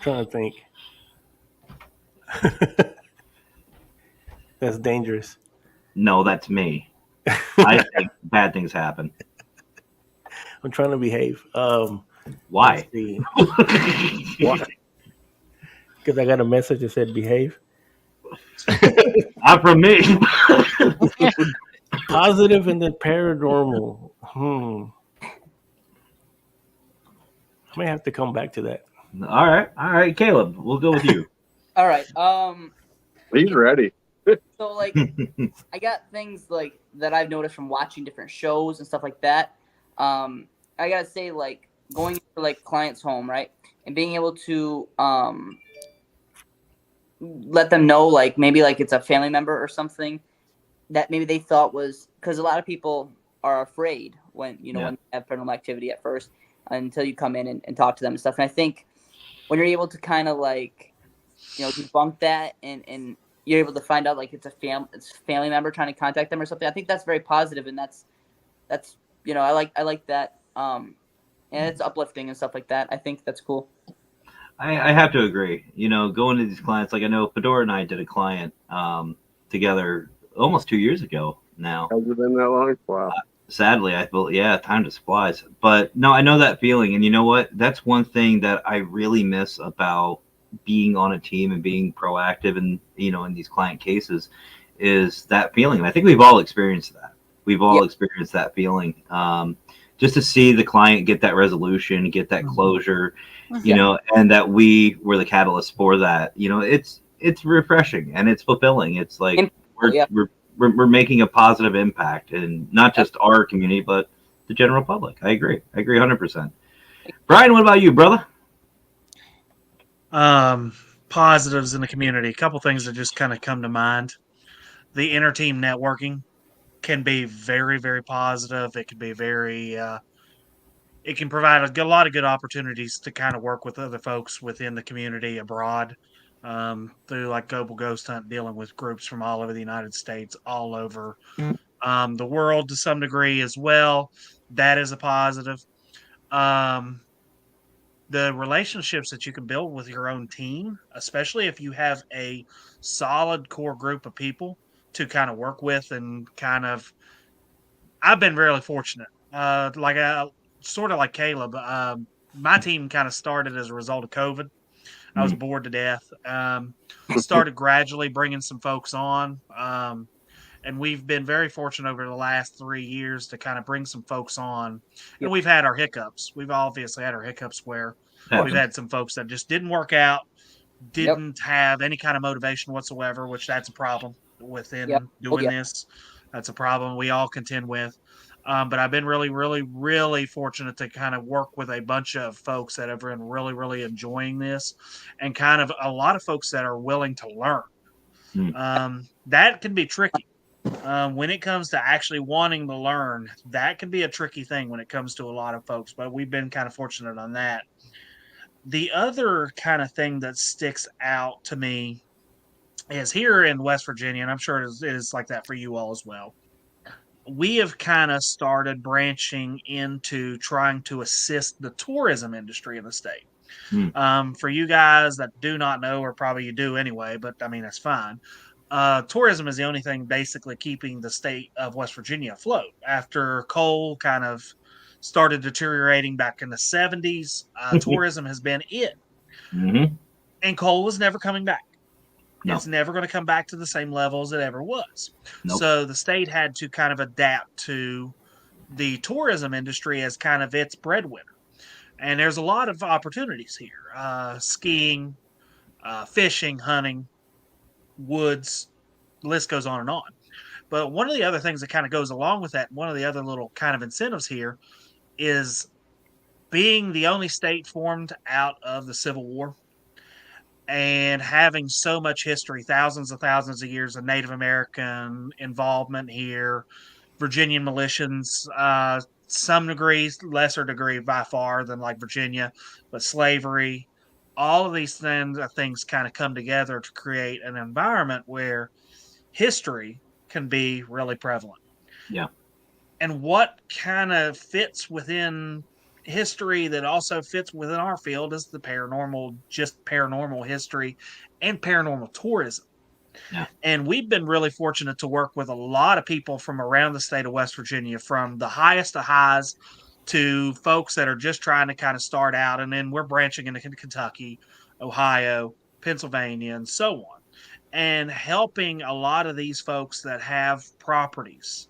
S3: Trying to think. That's dangerous.
S1: No, that's me. I think bad things happen.
S3: I'm trying to behave.
S1: Why?
S3: Why? Because I got a message that said behave.
S1: Not from me.
S3: Positive and then paranormal. I may have to come back to that.
S1: All right, Caleb, we'll go with you.
S5: All right.
S6: He's ready.
S5: So like, I got things like that I've noticed from watching different shows and stuff like that. I gotta say, like going to like clients' home, right, and being able to let them know, like maybe like it's a family member or something that maybe they thought was, because a lot of people are afraid when when they have paranormal activity at first until you come in and talk to them and stuff. And I think when you're able to kind of like debunk that, and you're able to find out like it's a family member trying to contact them or something. I think that's very positive, and that's I like that. And it's uplifting and stuff like that. I think that's cool.
S1: I have to agree. Going to these clients, like I know Fedora and I did a client together almost 2 years ago now.
S6: Has it been that long? Wow.
S1: Sadly, I feel, yeah, time just flies. But no, I know that feeling. And you know what? That's one thing that I really miss about being on a team and being proactive and, in these client cases is that feeling. And I think we've all experienced that. We've all experienced that feeling. Just to see the client get that resolution, get that closure, and that we were the catalyst for that. It's refreshing and it's fulfilling. It's like we're making a positive impact, and not just our community, but the general public. I agree 100%. Brian, what about you, brother?
S4: Positives in the community. A couple things that just kind of come to mind. The inter-team networking can be very, very positive. It can be very it can provide a lot of good opportunities to kind of work with other folks within the community abroad, through like Global Ghost Hunt, dealing with groups from all over the United States, all over the world to some degree as well. That is a positive. Um, the relationships that you can build with your own team, especially if you have a solid core group of people to kind of work with, and kind of, I've been really fortunate. Sort of like Caleb, my team kind of started as a result of COVID. I was bored to death. Started gradually bringing some folks on. And we've been very fortunate over the last 3 years to kind of bring some folks on. And we've had our hiccups. We've obviously had our hiccups where we've had some folks that just didn't work out, didn't have any kind of motivation whatsoever, which that's a problem within doing this. That's a problem we all contend with. But I've been really, really, really fortunate to kind of work with a bunch of folks that have been really, really enjoying this, and kind of a lot of folks that are willing to learn. That can be tricky. When it comes to actually wanting to learn, that can be a tricky thing when it comes to a lot of folks, but we've been kind of fortunate on that. The other kind of thing that sticks out to me is here in West Virginia, and I'm sure it is like that for you all as well. We have kind of started branching into trying to assist the tourism industry in the state. For you guys that do not know, or probably you do anyway, but I mean, that's fine. Tourism is the only thing basically keeping the state of West Virginia afloat. After coal kind of started deteriorating back in the 70s, tourism has been it. And coal is never coming back. No. It's never going to come back to the same levels it ever was. Nope. So the state had to kind of adapt to the tourism industry as kind of its breadwinner. And there's a lot of opportunities here. Skiing, fishing, hunting, woods, the list goes on and on. But one of the other things that kind of goes along with that, one of the other little kind of incentives here, is being the only state formed out of the Civil War and having so much history, thousands of years of Native American involvement here, Virginian militias, some degrees, lesser degree by far than like Virginia, but slavery, all of these things kind of come together to create an environment where history can be really prevalent.
S1: Yeah.
S4: And what kind of fits within history that also fits within our field is the paranormal, just paranormal history and paranormal tourism.
S1: Yeah.
S4: And we've been really fortunate to work with a lot of people from around the state of West Virginia, from the highest of highs to folks that are just trying to kind of start out. And then we're branching into Kentucky, Ohio, Pennsylvania, and so on, and helping a lot of these folks that have properties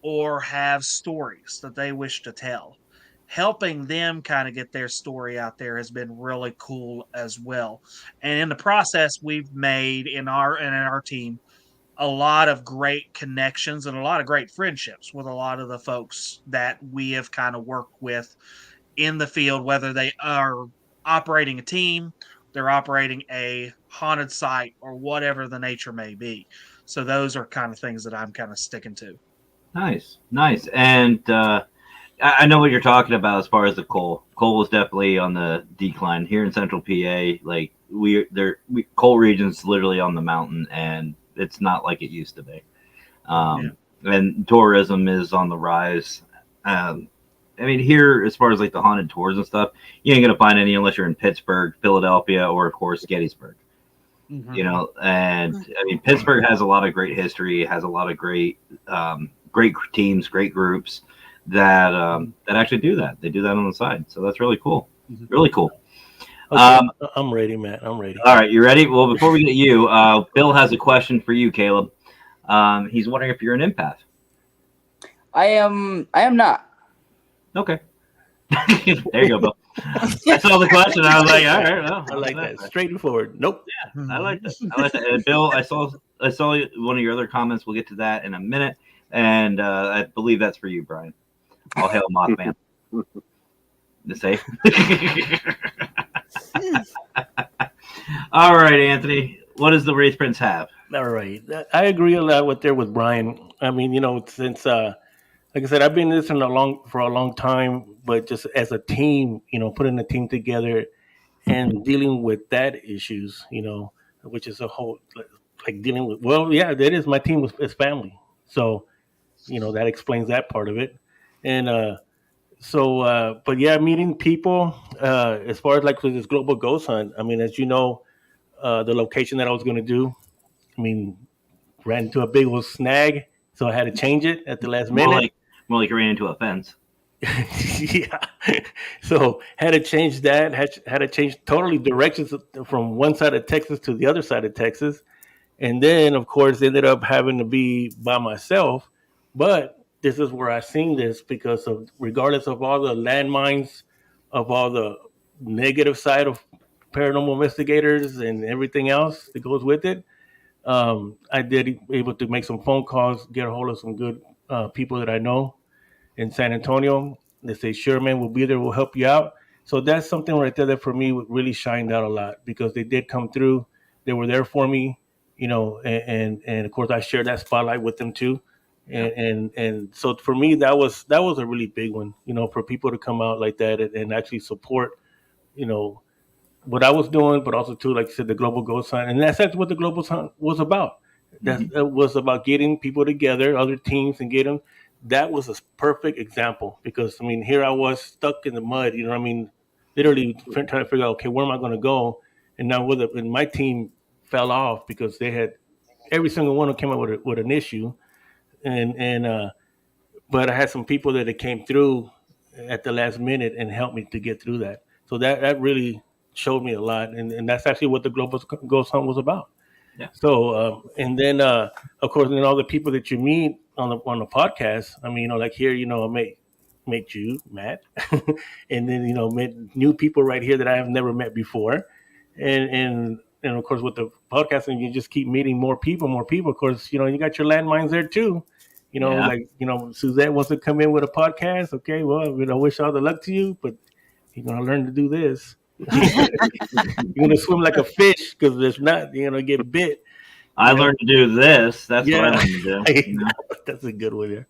S4: or have stories that they wish to tell. Helping them kind of get their story out there has been really cool as well. And in the process, we've made in our team a lot of great connections and a lot of great friendships with a lot of the folks that we have kind of worked with in the field, whether they are operating a team, they're operating a haunted site, or whatever the nature may be. So those are kind of things that I'm kind of sticking to.
S1: Nice. And I know what you're talking about as far as the coal. Coal is definitely on the decline here in Central PA. Like coal region's literally on the mountain, and it's not like it used to be. And tourism is on the rise. I mean, here, as far as like the haunted tours and stuff, you ain't gonna find any unless you're in Pittsburgh, Philadelphia, or of course Gettysburg. You know, and I mean, Pittsburgh has a lot of great history, has a lot of great, great teams, great groups that that actually do that. They do that on the side, so that's really cool. Really cool.
S3: Okay, I'm ready, Matt. I'm ready.
S1: All right, you ready? Well, before we get you, Bill has a question for you, Caleb. He's wondering if you're an empath.
S5: I am not.
S1: Okay. There you go, Bill. I saw the question. I was like, all right, well,
S3: I like that. Straightforward. Nope.
S1: Yeah, I like that. I like that. And Bill, I saw one of your other comments. We'll get to that in a minute. And I believe that's for you, Brian. All hail Mothman. The safe. All right, Anthony. What does the Wraith Prince have?
S3: All right. I agree a lot with Brian. I mean, you know, since like I said, I've been in this for a long time, but just as a team, you know, putting a team together and dealing with that issues, you know, which is a whole like dealing with. Well, yeah, that is my team is family, so you know that explains that part of it, and but yeah, meeting people as far as like with this global ghost hunt. I mean, as you know, the location that I was going to do, I mean, ran into a big old snag, so I had to change it at the last minute.
S1: More like you ran into a fence.
S3: Yeah. So had to change that. Had to change totally directions from one side of Texas to the other side of Texas, and then of course ended up having to be by myself. But this is where I seen this because of regardless of all the landmines, of all the negative side of paranormal investigators and everything else that goes with it. I did able to make some phone calls, get a hold of some good people that I know in San Antonio. They say, sure, man, we'll be there. We'll help you out. So that's something right there that for me really shined out a lot because they did come through. They were there for me, you know, and of course I shared that spotlight with them too. And so for me that was a really big one, you know, for people to come out like that and actually support, you know, what I was doing, but also too, like I said, the global ghost hunt, and that's actually what the global hunt was about. That was about getting people together, other teams, and get them. That was a perfect example because I mean, here I was stuck in the mud. You know what I mean? Literally trying to figure out, okay, where am I going to go? And now and my team fell off because they had every single one who came up with an issue, and but I had some people that came through at the last minute and helped me to get through that. So that really showed me a lot, and that's actually what the Global Ghost Hunt was about.
S1: Yeah.
S3: So and then of course, then all the people that you meet on the podcast. I mean, you know, like here, you know, I met you, Matt, and then you know, met new people right here that I have never met before, and of course with the podcasting, you just keep meeting more people. Of course, you know, you got your landmines there too. You know, like, you know, Suzette wants to come in with a podcast. Okay, well, you know, wish all the luck to you, but you're going to learn to do this. You're going to swim like a fish because there's not, you're going to get bit.
S1: I learned to do this. That's what I learned to do. You know?
S3: That's a good one there.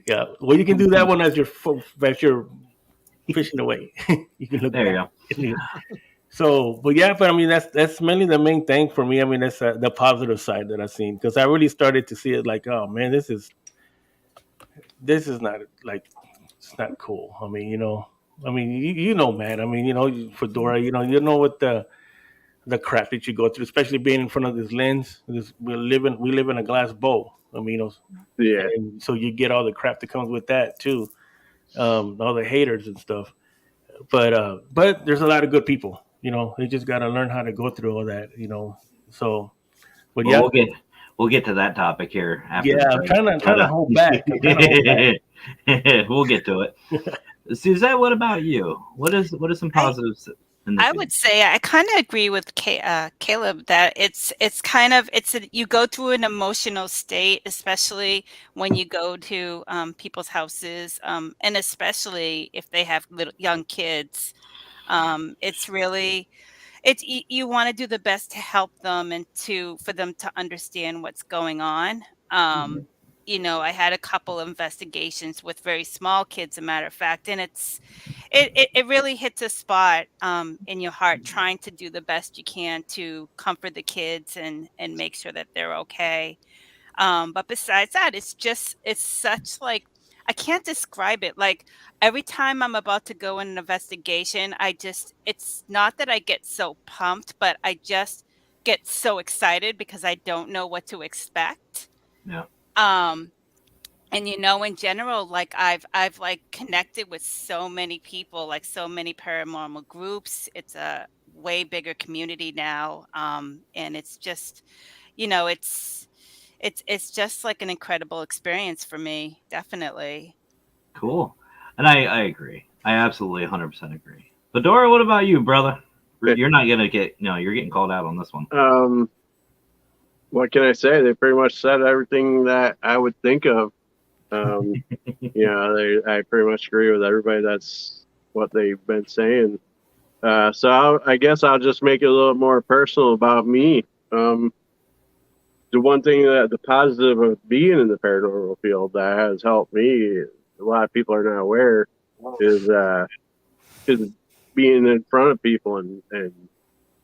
S3: Yeah. Well, you can do that one as you're fishing away. You can look
S1: there. You go.
S3: So, but I mean, that's mainly the main thing for me. I mean, that's the positive side that I've seen because I really started to see it like, oh man, this is not like, it's not cool. I mean, you know, you know, man. I mean, you know, Fedora, you know what the crap that you go through, especially being in front of this lens. We live in a glass bowl. I mean, you know,
S6: Yeah.
S3: And so you get all the crap that comes with that too, all the haters and stuff. But there's a lot of good people. You know, you just got to learn how to go through all that. You know, so. But
S1: well, we'll get to that topic here after.
S3: Yeah, I'm trying to hold back.
S1: We'll get to it. Suzette, what about you? What is some positives?
S2: I would say I kind of agree with Caleb that it's you go through an emotional state, especially when you go to people's houses, and especially if they have young kids. It's really you want to do the best to help them and for them to understand what's going on. You know, I had a couple of investigations with very small kids, a matter of fact, and it really hits a spot in your heart, trying to do the best you can to comfort the kids and make sure that they're okay. But besides that, it's such like I can't describe it. Like every time I'm about to go in an investigation, it's not that I get so pumped, but I just get so excited because I don't know what to expect.
S1: Yeah.
S2: Um, and in general, like I've like connected with so many people, like so many paranormal groups. It's a way bigger community now. And it's just, you know, it's just like an incredible experience for me, definitely.
S1: Cool. And I agree. I absolutely 100% agree. Fedora, what about you, brother? You're not gonna get no. You're getting called out on this one.
S6: What can I say? They pretty much said everything that I would think of. I pretty much agree with everybody. That's what they've been saying. So I guess I'll just make it a little more personal about me. The one thing that the positive of being in the paranormal field that has helped me, a lot of people are not aware, is being in front of people and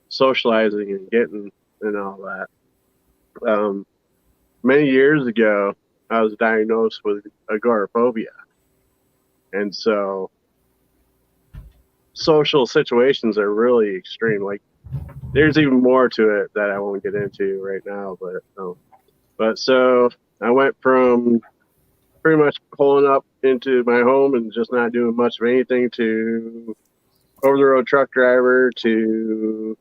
S6: socializing and getting and all that. Many years ago, I was diagnosed with agoraphobia, and so social situations are really extreme. Like, there's even more to it that I won't get into right now, but so I went from pretty much pulling up into my home and just not doing much of anything to over the road truck driver to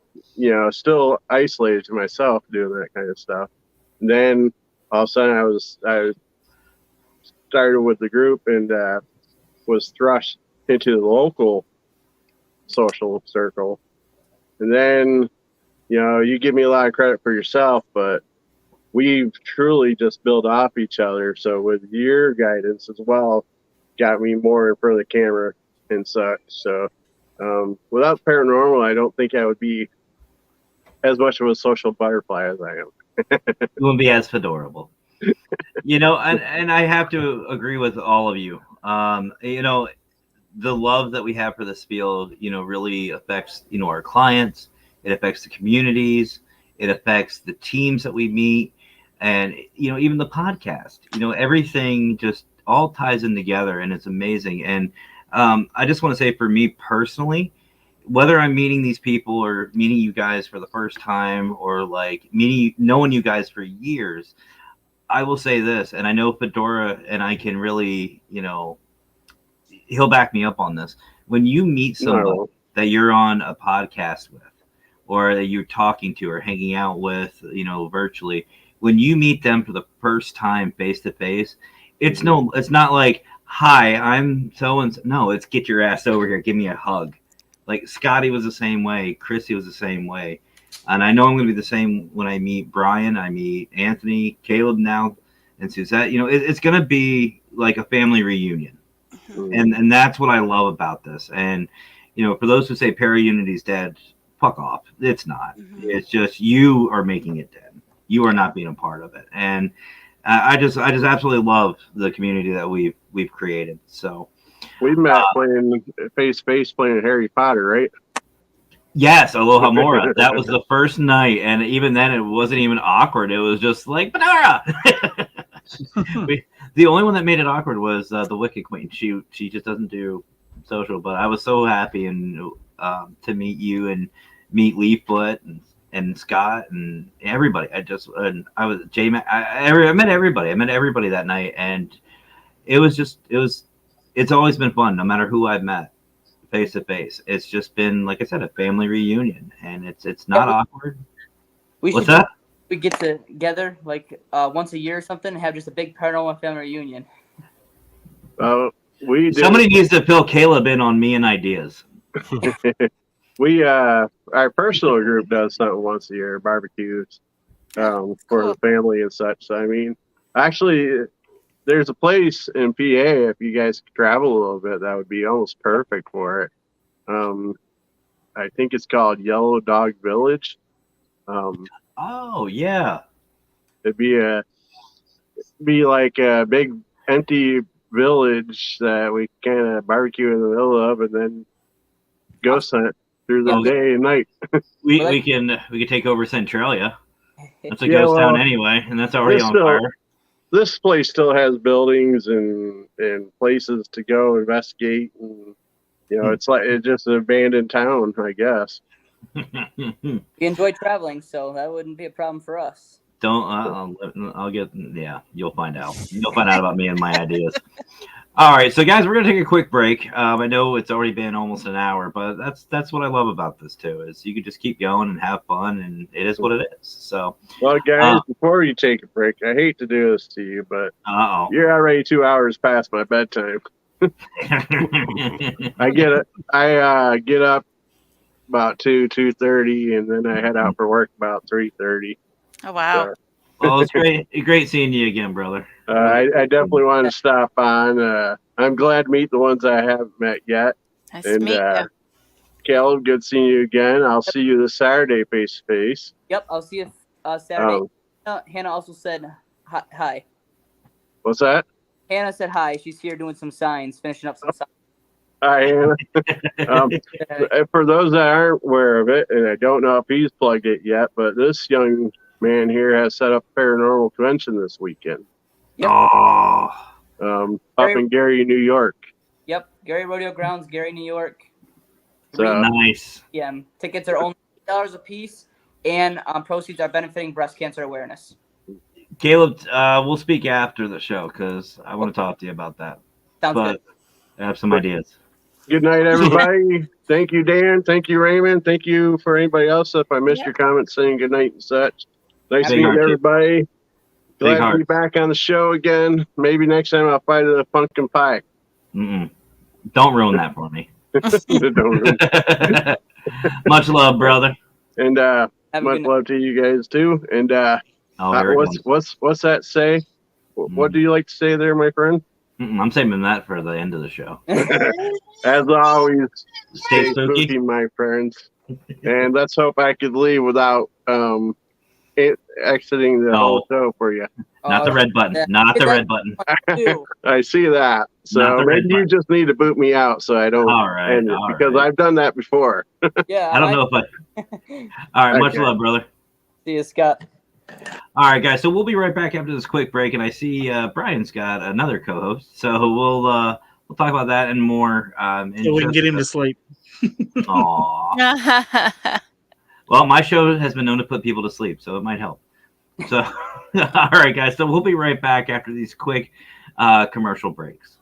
S6: still isolated to myself doing that kind of stuff. And then all of a sudden I started with the group and was thrust into the local social circle. And then you give me a lot of credit for yourself, but we've truly just built off each other. So with your guidance as well, got me more in front of the camera and such. So without paranormal, I don't think I would be as much of a social butterfly as I am.
S1: It wouldn't be as fedorable. And I have to agree with all of you. The love that we have for this field, really affects, our clients. It affects the communities. It affects the teams that we meet. And, even the podcast, everything just all ties in together, and it's amazing. And I just want to say, for me personally, whether I'm meeting these people or meeting you guys for the first time or like knowing you guys for years, I will say this, and I know Fedora and I can really, he'll back me up on this. When you meet somebody that you're on a podcast with, or that you're talking to or hanging out with, virtually, when you meet them for the first time face to face, it's not like, hi, I'm so and so. No, it's get your ass over here, give me a hug. Like Scotty was the same way, Chrissy was the same way. And I know I'm going to be the same when I meet Brian, I meet Anthony, Caleb now, and Suzette. It's going to be like a family reunion. And that's what I love about this. And, for those who say Para-Unity is dead, fuck off. It's not. It's just you are making it dead. You are not being a part of it. And I just absolutely love the community that we've created. So
S6: we met playing face to face playing Harry Potter, right?
S1: Yes, Aloha Mora. That was the first night, and even then, it wasn't even awkward. It was just like Panara. The only one that made it awkward was the Wicked Queen. She just doesn't do social. But I was so happy and to meet you and meet Leaffoot and Scott and everybody. I was J-Mac. I met everybody. I met everybody that night, and it's always been fun, no matter who I've met face to face. It's just been, like I said, a family reunion, and it's not awkward. What's that?
S5: We get together like once a year or something and have just a big paranormal family reunion.
S6: We do.
S1: Somebody needs to fill Caleb in on me and ideas.
S6: We our personal group does something once a year, barbecues for the family and such. So I mean, actually, there's a place in PA, if you guys could travel a little bit, that would be almost perfect for it. I think it's called Yellow Dog Village.
S1: Oh yeah,
S6: It'd be like a big empty village that we kind of barbecue in the middle of, and then ghost hunt through the day and night.
S1: We can take over Centralia. That's a
S6: Yeah,
S1: ghost town
S6: well,
S1: anyway, and that's already
S6: this
S1: on
S6: still-
S1: fire.
S6: This place still has buildings and places to go investigate, and it's like it's just an abandoned town, I guess.
S5: We enjoy traveling, so that wouldn't be a problem for us.
S1: I'll get, yeah, you'll find out. You'll find out about me and my ideas. All right, so guys, we're gonna take a quick break. I know it's already been almost an hour, but that's what I love about this too, is you can just keep going and have fun, and it is what it is. So,
S6: well, guys, before you take a break, I hate to do this to you, but you're already 2 hours past my bedtime. I get up about 2:30, and then I head out for work about 3:30.
S2: Oh, wow.
S1: Well, it's great seeing you again, brother.
S6: I definitely want to stop on. I'm glad to meet the ones I haven't met yet.
S2: Nice to meet you.
S6: Caleb, good seeing you again. I'll see you this Saturday face to face.
S5: Yep, I'll see you Saturday. Hannah also said hi.
S6: What's that?
S5: Hannah said hi. She's here doing some signs, finishing up some signs.
S6: Hi, Hannah. For those that aren't aware of it, and I don't know if he's plugged it yet, but this young man here has set up a paranormal convention this weekend.
S5: Yep.
S1: Oh.
S6: Up in Gary, New York.
S5: Yep, Gary Rodeo Grounds, Gary, New York.
S6: So
S1: nice.
S5: Yeah, tickets are only $8 a piece, and proceeds are benefiting breast cancer awareness.
S1: Caleb, we'll speak after the show because I want to talk to you about that.
S5: Sounds good.
S1: I have some ideas.
S6: Good night, everybody. Thank you, Dan. Thank you, Raymond. Thank you for anybody else. If I missed your comments saying good night and such. Nice meeting everybody. Glad to be back on the show again. Maybe next time I'll fight a pumpkin pie.
S1: Don't ruin that for me.
S6: Don't ruin it.
S1: Much love, brother.
S6: And much love to you guys too. And what's that say? What do you like to say there, my friend?
S1: I'm saving that for the end of the show.
S6: As always,
S1: stay spooky,
S6: my friends. And let's hope I could leave without exiting the whole show for you.
S1: Not the red button. Not the red button.
S6: I see that. So maybe you just need to boot me out so I don't end it, because I've done that before.
S5: Yeah.
S1: I don't know if I. All right. Much love, brother.
S5: See you, Scott.
S1: All right, guys. So we'll be right back after this quick break, and I see Brian's got another co-host, so we'll talk about that and more.
S4: So we can get him to sleep.
S1: Aww. Well, my show has been known to put people to sleep, so it might help. So, all right, guys. So we'll be right back after these quick commercial breaks.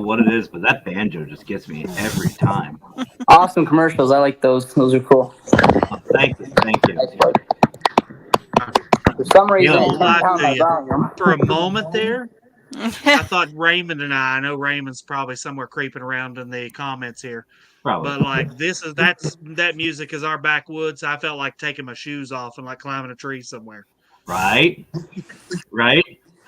S1: what it is, but that banjo just gets me every time.
S5: Awesome commercials. I like those. Those are cool.
S1: Oh, thank you.
S5: Nice work. For some reason,
S1: Yeah.
S5: I didn't count my
S4: Yeah.
S5: volume.
S4: For a moment there, I thought Raymond and I know Raymond's probably somewhere creeping around in the comments here.
S1: Probably.
S4: But like that music is our backwoods. I felt like taking my shoes off and like climbing a tree somewhere.
S1: Right? Right?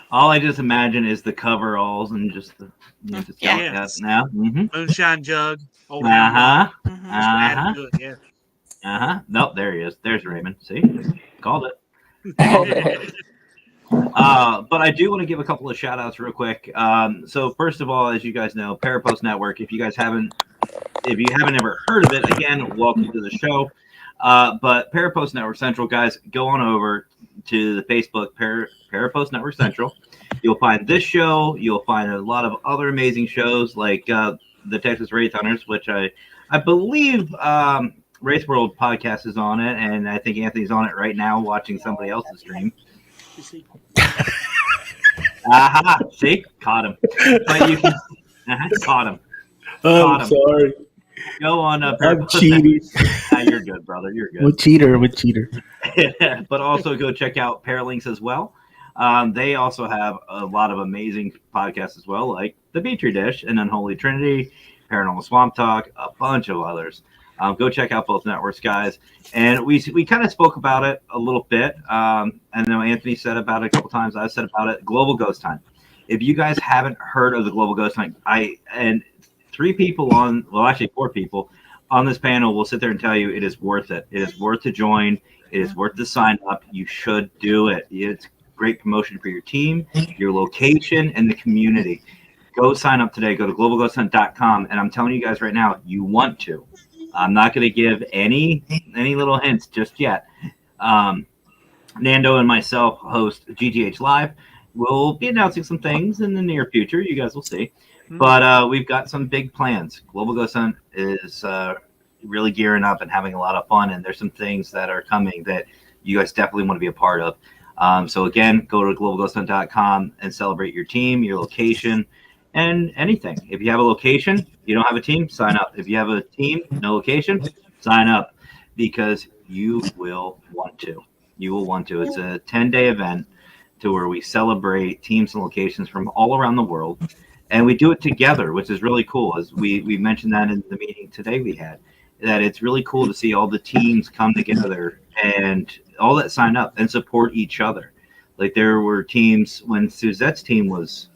S1: All I just imagine is the coveralls and just the just
S2: Yeah.
S1: like that
S4: Yes.
S1: now.
S4: Moonshine jug. Old hound dog.
S2: Mhm.
S4: Just add
S1: Uh-huh.
S4: it to it, yeah.
S1: Nope, there he is. There's Raymond. See? Called it. But I do want to give a couple of shout outs real quick. So first of all, as you guys know, Parapost Network, if you haven't ever heard of it, again, welcome to the show. But Parapost Network Central, guys, go on over to the Facebook Parapost Network Central. You'll find this show. You'll find a lot of other amazing shows like the Texas Wraith Hunters, which I believe Wraith World podcast is on it, and I think Anthony's on it right now watching somebody else's stream. Aha! See, caught him. But you can caught him.
S3: I'm sorry.
S1: Go on.
S3: I'm cheating.
S1: You're good, brother. You're good.
S3: I'm a cheater.
S1: But also go check out Paralinks as well. They also have a lot of amazing podcasts as well, like The Petri Dish and Unholy Trinity, Paranormal Swamp Talk, a bunch of others. Go check out both networks, guys. And we kind of spoke about it a little bit. I know Anthony said about it a couple times. I said about it. Global Ghost Hunt. If you guys haven't heard of the Global Ghost Hunt, and 4 people on this panel will sit there and tell you it is worth it. It is worth to join. It is worth to sign up. You should do it. It's great promotion for your team, your location, and the community. Go sign up today. Go to globalghosthunt.com. And I'm telling you guys right now, you want to. I'm not going to give any little hints just yet. Nando and myself host GTH Live. We'll be announcing some things in the near future. You guys will see. But we've got some big plans. Global Ghost Hunt is really gearing up and having a lot of fun. And there's some things that are coming that you guys definitely want to be a part of. So again, go to globalghosthunt.com and celebrate your team, your location, and anything. If you have a location, you don't have a team, sign up. If you have a team, no location, sign up, because you will want to. You will want to. It's a 10-day event to where we celebrate teams and locations from all around the world. And we do it together, which is really cool. As we mentioned that in the meeting today we had, that it's really cool to see all the teams come together and all that sign up and support each other. Like there were teams when Suzette's team was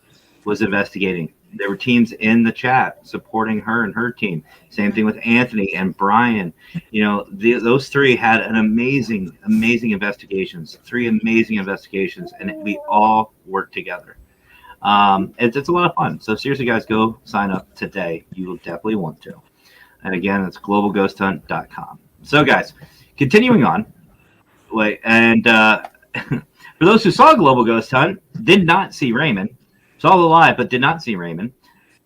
S1: investigating. There were teams in the chat supporting her and her team. Same thing with Anthony and Brian. You know, those 3 had an amazing investigations. 3 amazing investigations, and we all worked together. It's a lot of fun. So seriously, guys, go sign up today. You will definitely want to. And again, it's globalghosthunt.com. So, guys, continuing on. For those who saw Global Ghost Hunt, did not see Raymond, saw the live, but did not see Raymond.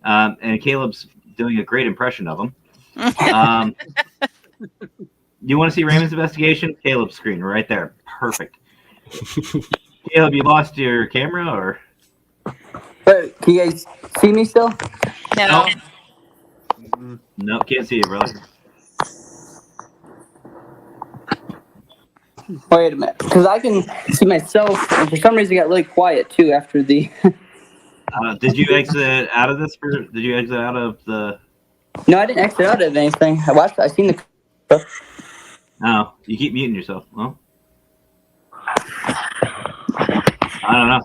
S1: And Caleb's doing a great impression of him. You want to see Raymond's investigation? Caleb's screen right there. Perfect. Caleb, you lost your camera, or?
S5: But can you guys see me still?
S2: No.
S1: No, can't see you, brother.
S5: Wait a minute, because I can see myself, and for some reason it got really quiet too after the.
S1: Did you exit out of this? Did you exit out of the?
S5: No, I didn't exit out of anything. I seen the.
S1: No, you keep muting yourself. Well, I don't know.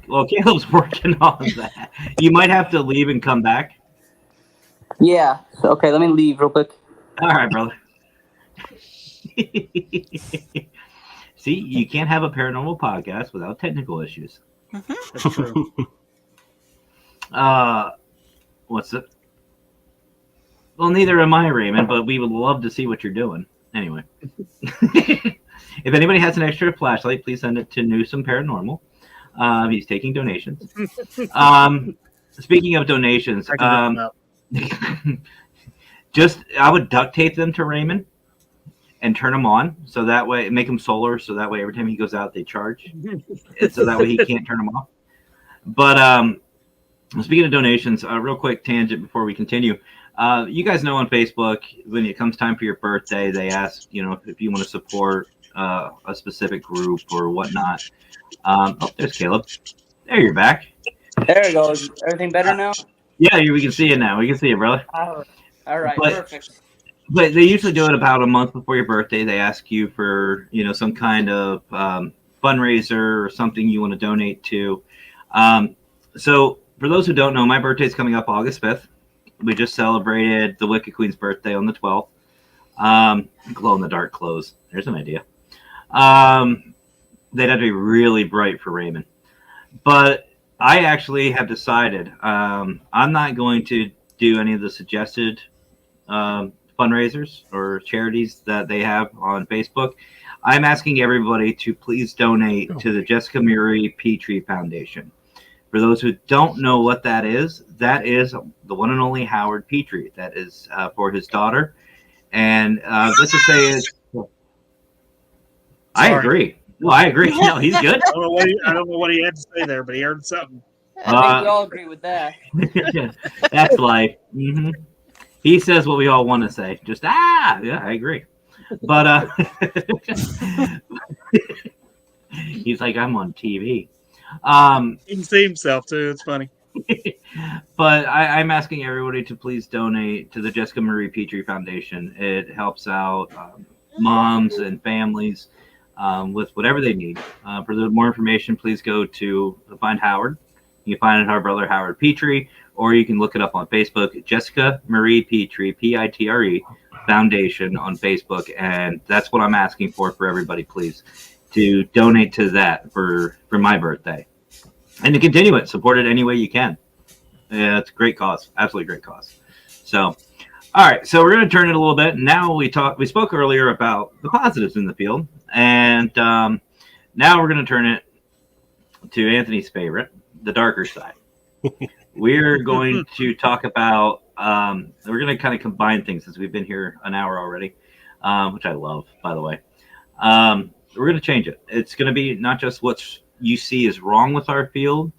S1: Well, Caleb's working on that. You might have to leave and come back.
S5: Yeah. So, okay, let me leave real quick.
S1: All right, brother. See, you can't have a paranormal podcast without technical issues.
S4: That's true.
S1: What's it? Well, neither am I, Raymond, but we would love to see what you're doing. Anyway. If anybody has an extra flashlight, please send it to Newsome Paranormal. He's taking donations. Speaking of donations, I would duct tape them to Raymond and turn them on, so that way, make them solar, so that way every time he goes out, they charge. So that way he can't turn them off. But Speaking of donations, real quick tangent before we continue. You guys know on Facebook, when it comes time for your birthday, they ask, if you want to support a specific group or whatnot. Oh, there's Caleb. There, you're back.
S5: There it goes. Everything better now?
S1: Yeah, we can see it now. We can see it, brother.
S5: All right,
S1: But
S5: perfect.
S1: But they usually do it about a month before your birthday. They ask you for, some kind of fundraiser or something you want to donate to. So for those who don't know, my birthday is coming up August 5th. We just celebrated the Wicked Queen's birthday on the 12th. Glow in the dark clothes. There's an idea. They'd have to be really bright for Raymond. But I actually have decided I'm not going to do any of the suggested fundraisers or charities that they have on Facebook. I'm asking everybody to please donate to the Jessica Murray Petrie Foundation. For those who don't know what that is the one and only Howard Petrie. That is for his daughter. And let's just say I agree. Well, I agree. No, he's good.
S4: I don't know what he had to say there, but he heard something.
S5: I think we all agree with that.
S1: That's life. Mm-hmm. He says what we all want to say. Just yeah, I agree. But he's like, I'm on TV.
S4: He can see himself too. It's funny.
S1: But I'm asking everybody to please donate to the Jessica Marie Petrie Foundation. It helps out moms and families with whatever they need. For more information, please go to find Howard. You can find our brother Howard Petrie, or you can look it up on Facebook, Jessica Marie Petrie, Pitre Foundation on Facebook, and that's what I'm asking for everybody, please, to donate to that for my birthday, and to continue it, support it any way you can. Yeah, it's a great cause, absolutely great cause. So, all right, so we're going to turn it a little bit. Now we spoke earlier about the positives in the field, and now we're going to turn it to Anthony's favorite, the darker side. We're going to talk about, we're going to kind of combine things since we've been here an hour already, which I love, by the way. We're going to change it. It's going to be not just what you see is wrong with our field,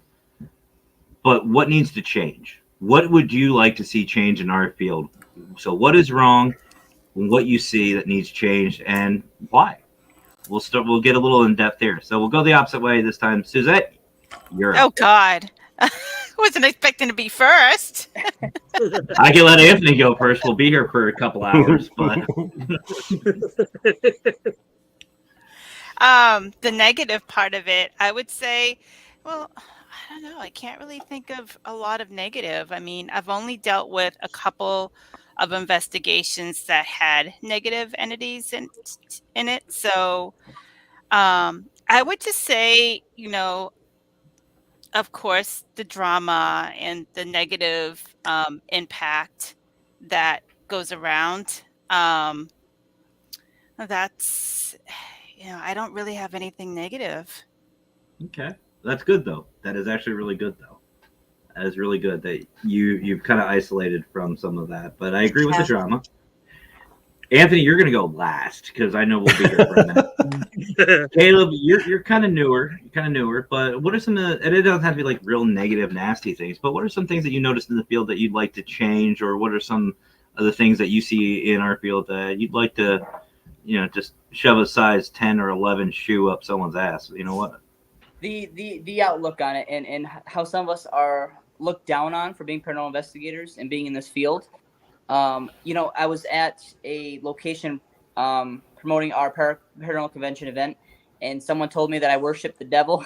S1: but what needs to change. What would you like to see change in our field? So what is wrong, what you see that needs changed, and why? We'll get a little in depth here. So we'll go the opposite way this time. Suzette, you're up.
S2: Oh God. Wasn't expecting to be first.
S1: I can let Anthony go first. We'll be here for a couple hours, but
S2: the negative part of it, I would say, well, I don't know. I can't really think of a lot of negative. I mean, I've only dealt with a couple of investigations that had negative entities in it. So I would just say, of course, the drama and the negative impact that goes around. That's, I don't really have anything negative.
S1: okay, that's good though. That is actually really good though. That is really good that you've kind of isolated from some of that. But I agree with the drama. Anthony, you're going to go last because I know we'll be here for a minute. Caleb, you're kind of newer. But what are some of the, and it doesn't have to be like real negative, nasty things, but what are some things that you noticed in the field that you'd like to change, or what are some of the things that you see in our field that you'd like to, just shove a size 10 or 11 shoe up someone's ass? You know what?
S5: The outlook on it and how some of us are looked down on for being paranormal investigators and being in this field. I was at a location promoting our paranormal convention event, and someone told me that I worshiped the devil,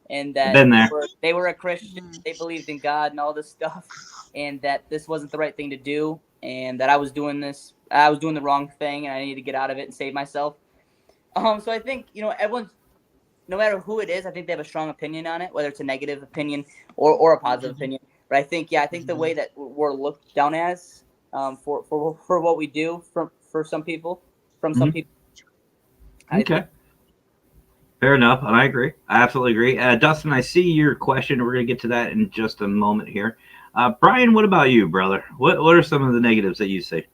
S5: and that they were a Christian, they believed in God and all this stuff, and that this wasn't the right thing to do, and that I was doing the wrong thing, and I needed to get out of it and save myself. So I think everyone's, no matter who it is, I think they have a strong opinion on it, whether it's a negative opinion or a positive opinion. But I think the way that we're looked down as. For what we do for some people, some people.
S1: Okay. Fair enough, and I agree. I absolutely agree. Dustin, I see your question. We're going to get to that in just a moment here. Brian, what about you, brother? What are some of the negatives that you see?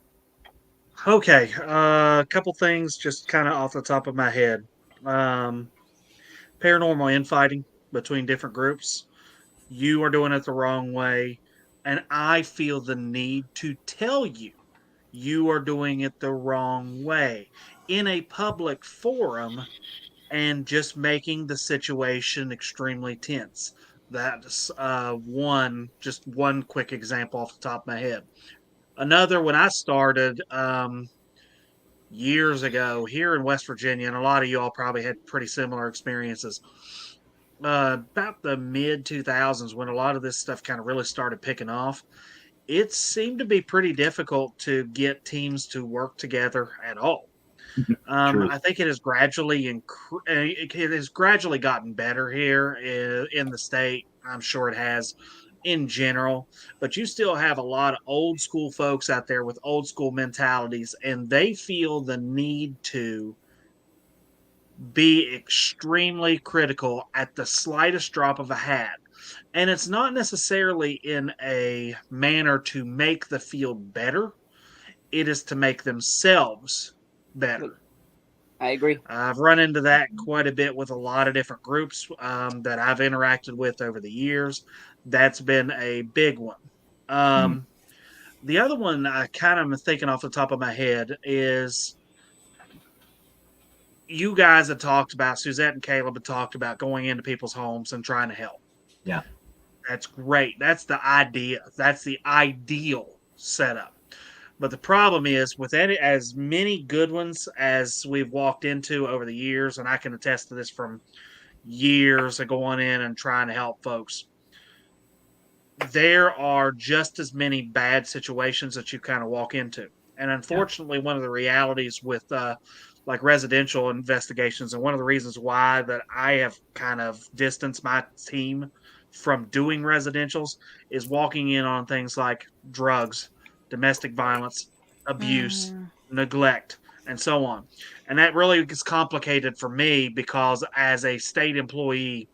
S4: Okay, a couple things just kind of off the top of my head. Paranormal infighting between different groups. you are doing it the wrong way. And I feel the need to tell you, you are doing it the wrong way in a public forum and just making the situation extremely tense. That's just one quick example off the top of my head. Another, when I started years ago here in West Virginia, and a lot of you all probably had pretty similar experiences. About the mid 2000s, when a lot of this stuff kind of really started picking off, it seemed to be pretty difficult to get teams to work together at all.
S1: Truth.
S4: I think it has gradually it has gradually gotten better here in the state. I'm sure it has in general, but you still have a lot of old school folks out there with old school mentalities, and they feel the need to be extremely critical at the slightest drop of a hat. And it's not necessarily in a manner to make the field better, it is to make themselves better.
S5: I agree.
S4: I've run into that quite a bit with a lot of different groups that I've interacted with over the years. That's been a big one. The other one I kind of am thinking off the top of my head is you guys have talked about, Suzette and Caleb have talked about going into people's homes and trying to help.
S1: Yeah.
S4: That's great. That's the idea. That's the ideal setup. But the problem is, with as many good ones as we've walked into over the years, and I can attest to this from years of going in and trying to help folks, there are just as many bad situations that you kind of walk into. And unfortunately, one of the realities with like residential investigations, and one of the reasons why that I have kind of distanced my team from doing residentials, is walking in on things like drugs, domestic violence, abuse, neglect, and so on. And that really gets complicated for me because as a state employee,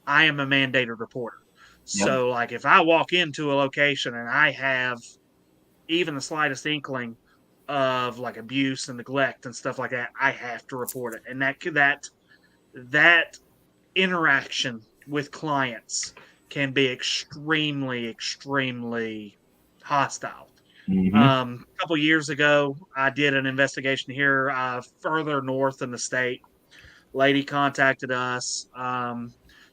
S4: I am a mandated reporter. So, like, if I walk into a location and I have even the slightest inkling of like abuse and neglect and stuff like that, I have to report it. And that interaction with clients can be extremely, extremely hostile. A couple years ago, I did an investigation here further north in the state. Lady contacted us.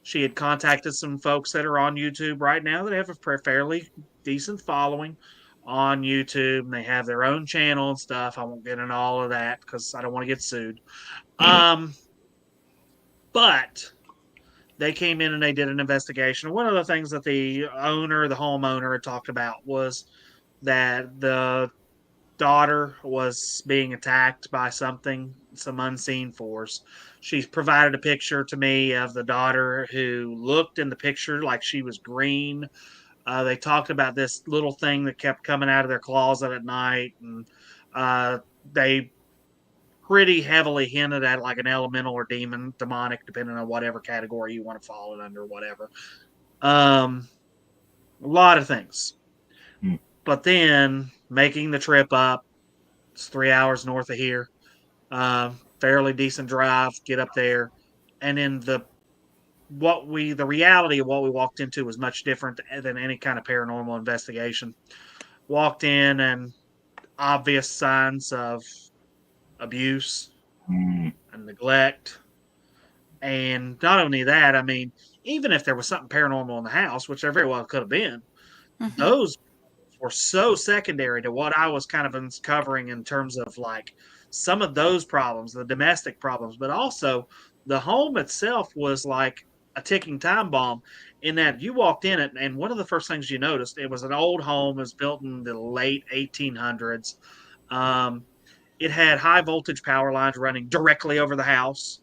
S4: She had contacted some folks that are on YouTube right now that have a fairly decent following on YouTube, and they have their own channel and stuff. I won't get into all of that because I don't want to get sued. But they came in and they did an investigation. One of the things that the homeowner, had talked about was that the daughter was being attacked by some unseen force. She's provided a picture to me of the daughter who looked in the picture like she was green. They talked about this little thing that kept coming out of their closet at night, and they pretty heavily hinted at like an elemental or demonic, depending on whatever category you want to fall it under, whatever. A lot of things. But then making the trip up, it's 3 hours north of here, fairly decent drive, get up there, and then the reality of what we walked into was much different than any kind of paranormal investigation. Walked in and obvious signs of abuse and neglect. And not only that, I mean, even if there was something paranormal in the house, which there very well could have been, those were so secondary to what I was kind of uncovering in terms of like some of those problems, the domestic problems, but also the home itself was like a ticking time bomb in that you walked in it, and one of the first things you noticed, it was an old home, it was built in the late 1800s. It had high voltage power lines running directly over the house.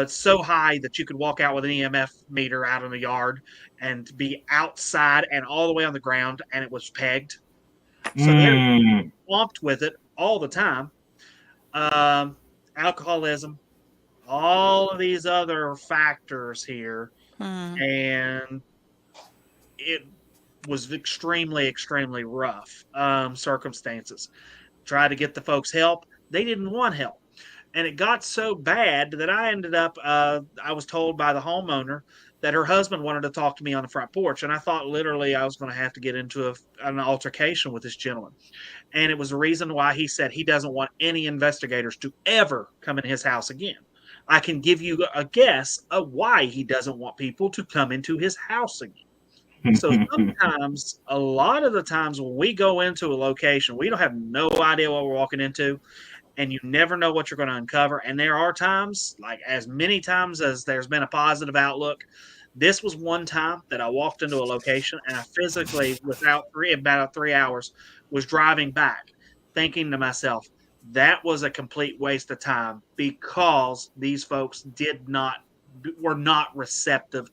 S4: So high that you could walk out with an EMF meter out in the yard and be outside and all the way on the ground, and it was pegged. So they're swamped with it all the time. Alcoholism, all of these other factors here. And it was extremely, extremely rough circumstances. Tried to get the folks help. They didn't want help. And it got so bad that I ended up, I was told by the homeowner that her husband wanted to talk to me on the front porch. And I thought literally I was going to have to get into an altercation with this gentleman. And it was the reason why he said he doesn't want any investigators to ever come in his house again. I can give you a guess of why he doesn't want people to come into his house again. So sometimes, a lot of the times when we go into a location, we don't have no idea what we're walking into, and you never know what you're going to uncover. And there are times, like as many times as there's been a positive outlook, this was one time that I walked into a location and I physically, about 3 hours, was driving back thinking to myself, that was a complete waste of time because these folks were not receptive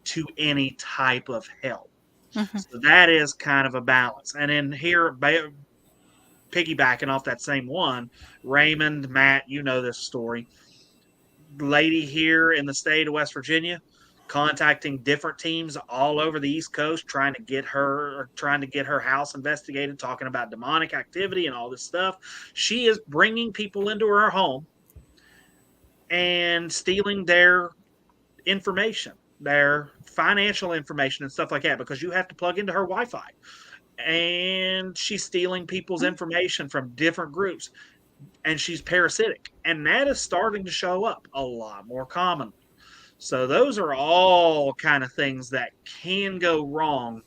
S4: to any type of help.
S2: Mhm.
S4: So that is kind of a balance. And then here, piggybacking off that same one, Raymond, Matt, you know this story. Lady here in the state of West Virginia contacting different teams all over the East Coast trying to get her house investigated, talking about demonic activity and all this stuff. She is bringing people into her home and stealing their information, their financial information and stuff like that, because you have to plug into her Wi-Fi. And she's stealing people's information from different groups, and she's parasitic, and that is starting to show up a lot more commonly. So those are all kind of things that can go wrong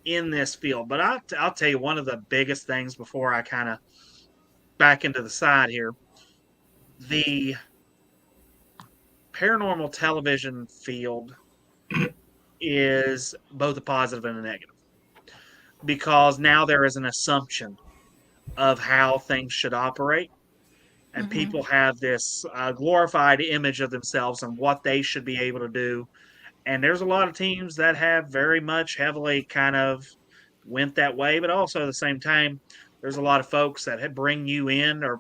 S4: in this field. But I'll tell you one of the biggest things before I kind of back into the side here. The paranormal television field is both a positive and a negative, because now there is an assumption of how things should operate. And people have this glorified image of themselves and what they should be able to do. And there's a lot of teams that have very much heavily kind of went that way, but also at the same time, there's a lot of folks that bring you in or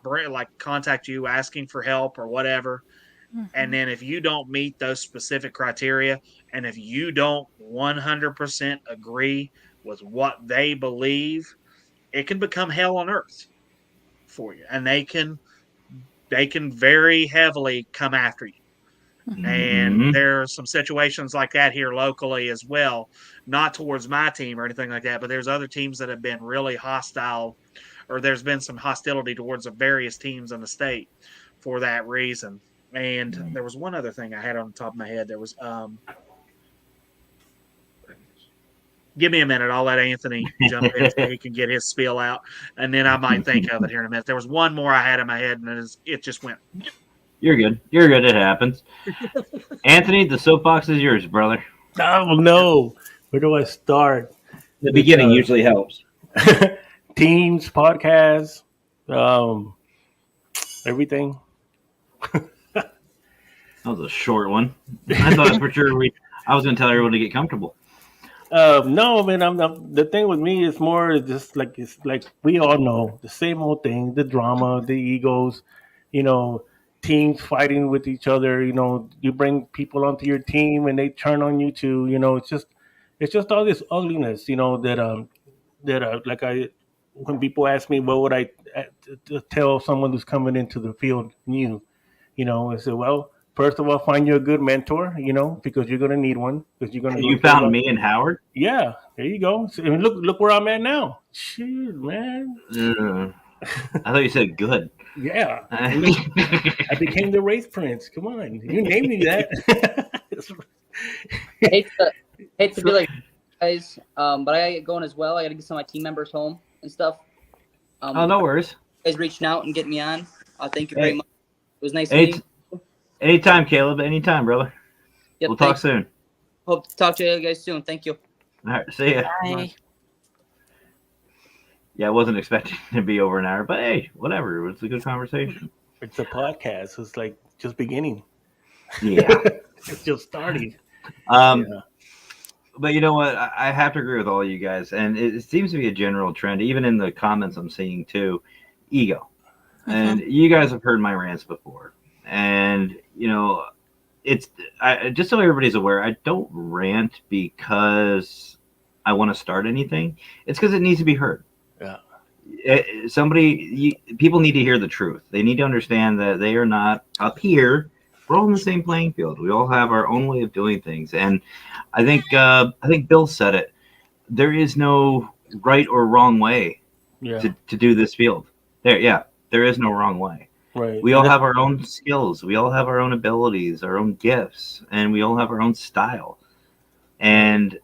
S4: contact you asking for help or whatever. And then if you don't meet those specific criteria, and if you don't 100% agree with what they believe, it can become hell on earth for you. And they can very heavily come after you. And there are some situations like that here locally as well, not towards my team or anything like that, but there's other teams that have been really hostile, or there's been some hostility towards the various teams in the state for that reason. And there was one other thing I had on the top of my head. There was give me a minute. I'll let Anthony jump in so he can get his spiel out, and then I might think of it here in a minute. There was one more I had in my head, and it just went.
S1: You're good. You're good. It happens. Anthony, the soapbox is yours, brother.
S3: Oh, no. Where do I start?
S1: The beginning usually helps.
S3: Teams, podcasts, everything.
S1: That was a short one. I thought for sure I was going to tell everyone to get comfortable.
S3: No, man. The thing with me is more just like it's like we all know the same old thing: the drama, the egos, teams fighting with each other. You bring people onto your team and they turn on you too. It's just all this ugliness. When people ask me what would I tell someone who's coming into the field new, I say, well, first of all, find you a good mentor, because you're going to need one. Because you're going to.
S1: You found me and Howard?
S3: Yeah, there you go. So, look where I'm at now. Shit, man.
S1: I thought you said good.
S3: Yeah, I became the race prince. Come on, you named me that.
S5: hate to be like guys, but I gotta get going as well. I gotta get some of my team members home and stuff.
S1: No worries.
S5: You guys reaching out and getting me on. Thank you very much. It was nice meeting you.
S1: Anytime, Caleb. Anytime, brother.
S5: Yep,
S1: We'll talk soon.
S5: Hope to talk to you guys soon. Thank you.
S1: All right, see ya.
S2: Bye.
S1: Yeah, I wasn't expecting to be over an hour, but hey, whatever. It was a good conversation.
S3: It's a podcast. It's like just beginning.
S1: Yeah.
S3: It's just starting.
S1: But you know what? I have to agree with all you guys. And it seems to be a general trend, even in the comments I'm seeing too, ego. And you guys have heard my rants before. And, it's just so everybody's aware, I don't rant because I want to start anything. It's because it needs to be heard.
S3: Yeah.
S1: People need to hear the truth. They need to understand that they are not up here We're all in the same playing field. We all have our own way of doing things, and I think Bill said it. There is no right or wrong way
S3: Yeah,
S1: to do this field. There is no wrong way.
S3: right.
S1: We
S3: And
S1: all
S3: that's,
S1: have our own skills. We all have our own abilities, our own gifts, and we all have our own style.
S3: right.
S1: And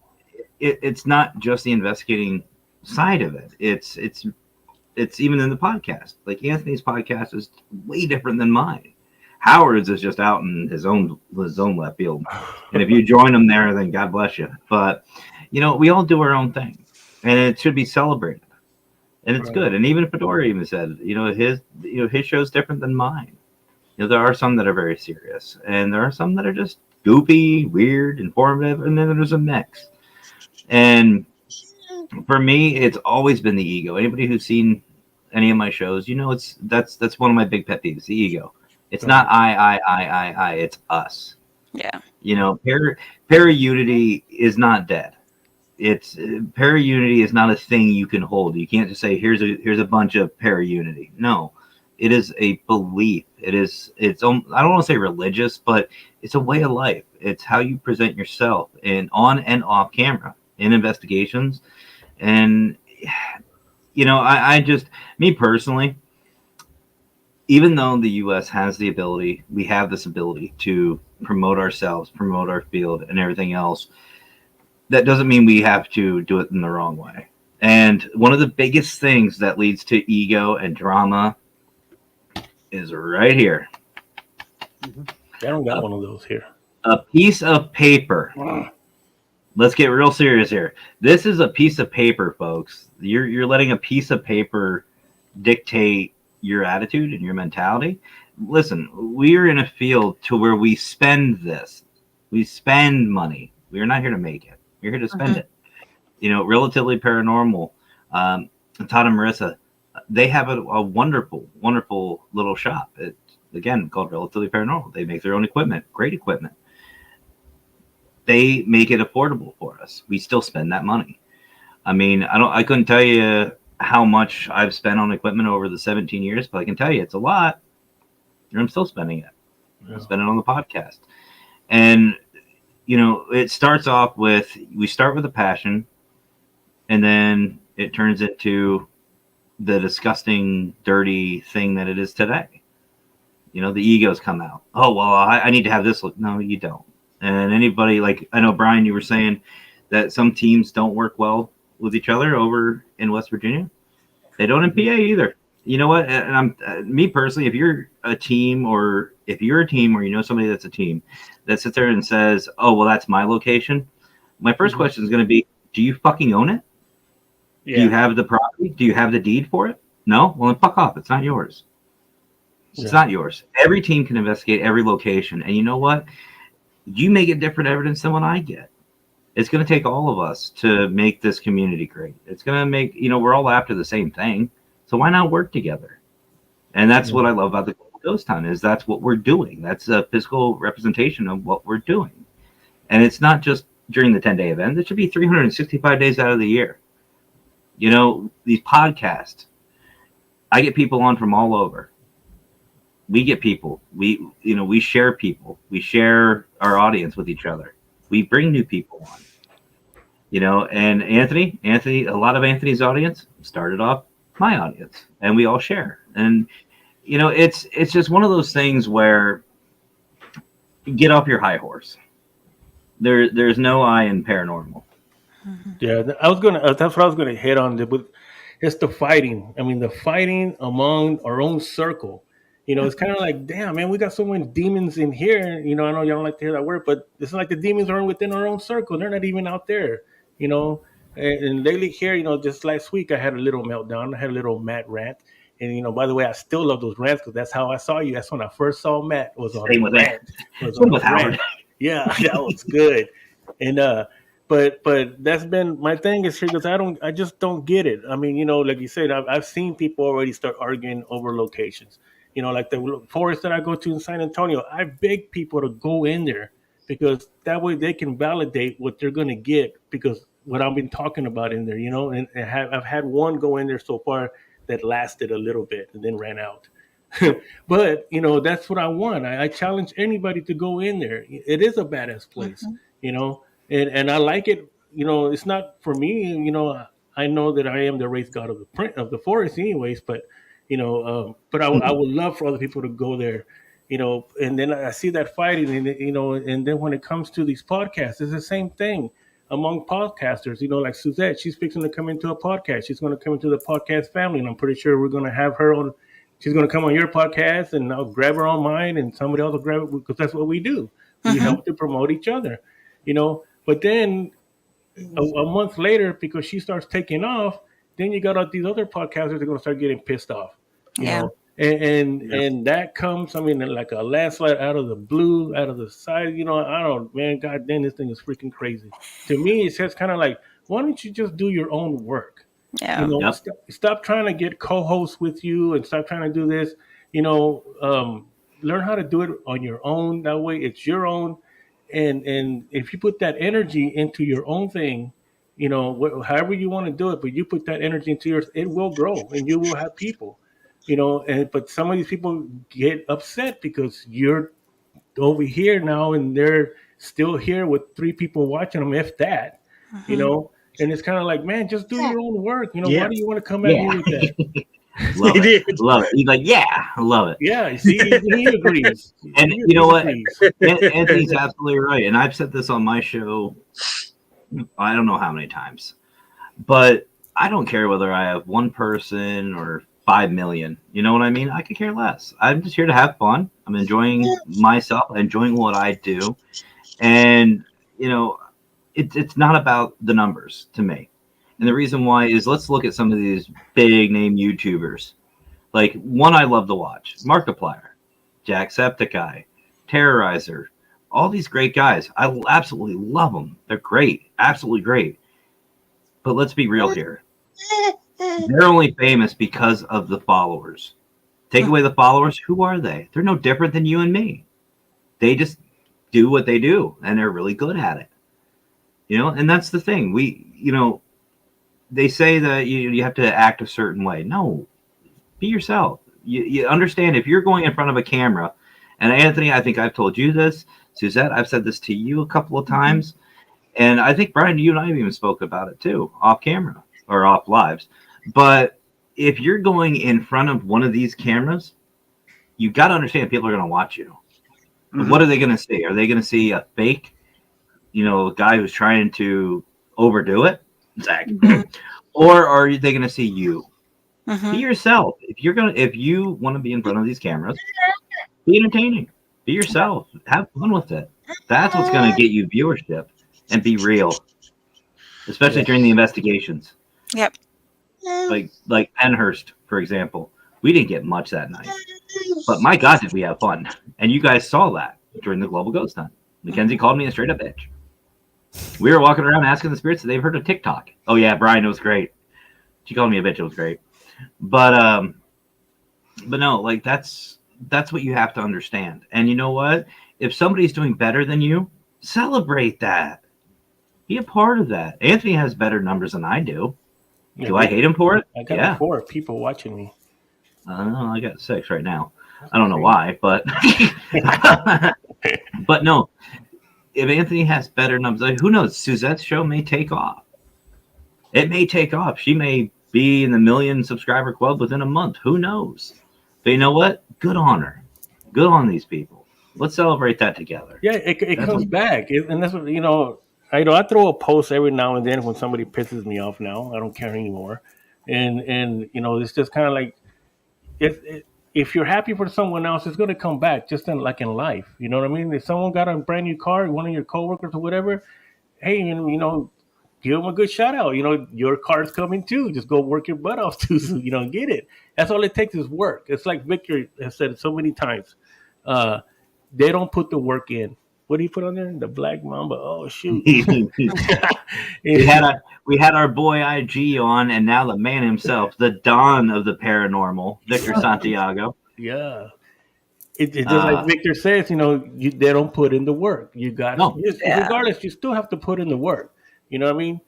S1: it's not just the investigating side of it. It's even in the podcast. Like Anthony's podcast is way different than mine. Howard's is just out in his own left field. And if you join him there, then God bless you. But we all do our own thing, and it should be celebrated, and it's
S3: Right.
S1: good. And even Fedora even said, his show's different than mine. There are some that are very serious, and there are some that are just goofy, weird, informative, and then there's a mix. And for me, it's always been the ego. Anybody who's seen any of my shows, that's one of my big pet peeves, the ego. It's
S3: Right.
S1: not I. It's us.
S2: Yeah.
S1: Para unity is not dead. It's para unity is not a thing you can hold. You can't just say here's a bunch of para unity. No, it is a belief. I don't want to say religious, but it's a way of life. It's how you present yourself and on and off camera in investigations. And I just, me personally, even though the U.S. has we have this ability to promote ourselves, promote our field, and everything else. That doesn't mean we have to do it in the wrong way. And one of the biggest things that leads to ego and drama is right here.
S3: I don't got
S1: A,
S3: one of those here.
S1: a piece of paper. Let's get real serious here. This is a piece of paper, folks. You're letting a piece of paper dictate your attitude and your mentality. Listen, we are in a field to where we spend this. We spend money. We are not here to make it. We're here to spend it. Relatively Paranormal, Todd and Marissa, they have a wonderful, wonderful little shop. It's, again, called Relatively Paranormal. They make their own equipment, great equipment. They make it affordable for us. We still spend that money. I mean, I couldn't tell you how much I've spent on equipment over the 17 years, but I can tell you it's a lot. And I'm still spending it.
S3: Yeah.
S1: I'm spending it on the podcast. And it starts off we start with a passion, and then it turns into the disgusting, dirty thing that it is today. The egos come out. Oh, well, I need to have this look. No, you don't. And anybody, like, I know, Brian, you were saying that some teams don't work well with each other over in West Virginia. They don't in PA either. You know what? And me personally, if you're a team or somebody that's a team that sits there and says, oh, well, that's my location. My first question is going to be, do you fucking own it?
S3: Yeah.
S1: Do you have the property? Do you have the deed for it? No? Well, then fuck off. It's not yours. It's not yours. Every team can investigate every location. And you know what? You may get different evidence than what I get. It's going to take all of us to make this community great. It's going to make, we're all after the same thing. So why not work together? And that's what I love about the Ghost Hunt is that's what we're doing. That's a physical representation of what we're doing. And it's not just during the 10-day event. It should be 365 days out of the year. These podcasts, I get people on from all over. We get people. We share people. We share our audience with each other. We bring new people on. And Anthony, a lot of Anthony's audience started off my audience, and we all share. And it's just one of those things where you get off your high horse. There's no I in paranormal.
S3: Yeah, I was gonna. That's what I was gonna hit on. But it's the fighting. I mean, the fighting among our own circle. It's kind of like, damn, man, we got so many demons in here. I know y'all don't like to hear that word, but it's like the demons are within our own circle. They're not even out there. And lately here, just last week I had a little meltdown. I had a little Matt rant. And by the way, I still love those rants because that's how I saw you. That's when I first saw Matt was on
S1: Same
S3: the
S1: with
S3: rant.
S1: Same with Howard.
S3: Yeah, that was good. And but that's been my thing is here because I just don't get it. I mean, like you said, I've seen people already start arguing over locations. Like the forest that I go to in San Antonio, I beg people to go in there because that way they can validate what they're going to get because what I've been talking about in there, and I've had one go in there so far that lasted a little bit and then ran out. But that's what I want. I challenge anybody to go in there. It is a badass place,
S2: Mhm.
S3: and I like it. It's not for me. I know that I am the race god of the print of the forest, anyways. But I would love for other people to go there. And then I see that fighting, and then when it comes to these podcasts, it's the same thing among podcasters. Like Suzette, she's fixing to come into a podcast. She's going to come into the podcast family, and I'm pretty sure we're going to have her on. She's going to come on your podcast, and I'll grab her on mine, and somebody else will grab it, because that's what we do. We
S2: Mhm.
S3: help to promote each other, But then a month later, because she starts taking off, then you got all these other podcasters that are going to start getting pissed off,
S2: Yeah.
S3: and that comes, I mean, like a landslide out of the blue, out of the side. I don't, man, god damn, this thing is freaking crazy. To me, it's just kind of like, why don't you just do your own work?
S2: Yeah.
S1: Yep.
S3: Stop trying to get co-hosts with you, and stop trying to do this. Learn how to do it on your own. That way, it's your own. And if you put that energy into your own thing, however you want to do it, but you put that energy into yours, it will grow, and you will have people. But some of these people get upset because you're over here now, and they're still here with 3 people watching them, if that. you
S2: Mhm.
S3: know and it's kind of like, man, just do your own work. Why
S4: Yeah.
S3: do you want to come at me
S1: Yeah.
S3: with that?
S1: Love
S4: He
S1: it.
S4: did.
S1: Love it. He's like, yeah, I love it.
S3: Yeah, see, he agrees.
S1: And
S3: He
S1: you know what?
S3: agrees.
S1: Anthony's absolutely right. And I've said this on my show, I don't know how many times, but I don't care whether I have one person or 5 million. You know what I mean? I could care less. I'm just here to have fun. I'm enjoying myself, enjoying what I do. And, it's not about the numbers to me. And the reason why is, let's look at some of these big name YouTubers. Like, one I love to watch, Markiplier, Jacksepticeye, Terrorizer, all these great guys. I absolutely love them. They're great, absolutely great. But let's be real here. They're only famous because of the followers. Take away the followers, who are they? They're no different than you and me. They just do what they do, and they're really good at it. And that's the thing. They say that you have to act a certain way. No, be yourself. You understand, if you're going in front of a camera, and Anthony, I think I've told you this, Suzette, I've said this to you a couple of times, and I think, Brian, you and I have even spoke about it too, off camera or off lives. But if you're going in front of one of these cameras, you got to understand people are going to watch you.
S4: Mhm.
S1: What are they going to see? Are they going to see a fake, guy who's trying to overdo it, Zach? Or are they going to see you? Be
S2: Mhm.
S1: yourself. If you want to be in front of these cameras, be entertaining. Be yourself. Have fun with it. That's what's going to get you viewership, and be real, especially during the investigations.
S2: Yep.
S1: Like Penhurst, for example. We didn't get much that night, but my God, did we have fun! And you guys saw that during the Global Ghost Hunt. Mackenzie called me a straight up bitch. We were walking around asking the spirits if they've heard of TikTok. Oh yeah, Brian, it was great. She called me a bitch. It was great. But no, like that's what you have to understand. And you know what? If somebody's doing better than you, celebrate that. Be a part of that. Anthony has better numbers than I do. Do I hate him for it?
S3: I got
S1: Yeah.
S3: 4 people watching me.
S1: I got 6 right now. I don't know why, but but no. If Anthony has better numbers, like, who knows? Suzette's show may take off. It may take off. She may be in the 1,000,000 subscriber club within a month. Who knows? But you know what? Good on her. Good on these people. Let's celebrate that together.
S3: Yeah, it comes back, and that's what I throw a post every now and then when somebody pisses me off. Now I don't care anymore, and it's just kind of like, if you're happy for someone else, it's going to come back, just like in life. You know what I mean? If someone got a brand new car, one of your coworkers or whatever, hey, give them a good shout out. Your car's coming too. Just go work your butt off to get it. That's all it takes is work. It's like Victor has said it so many times. They don't put the work in. What do you put on there? The Black Mamba. Oh shoot!
S1: we had our boy IG on, and now the man himself, the Don of the Paranormal, Victor Santiago.
S3: Yeah. It's just like Victor says, they don't put in the work. You got regardless, you still have to put in the work. You know what I mean?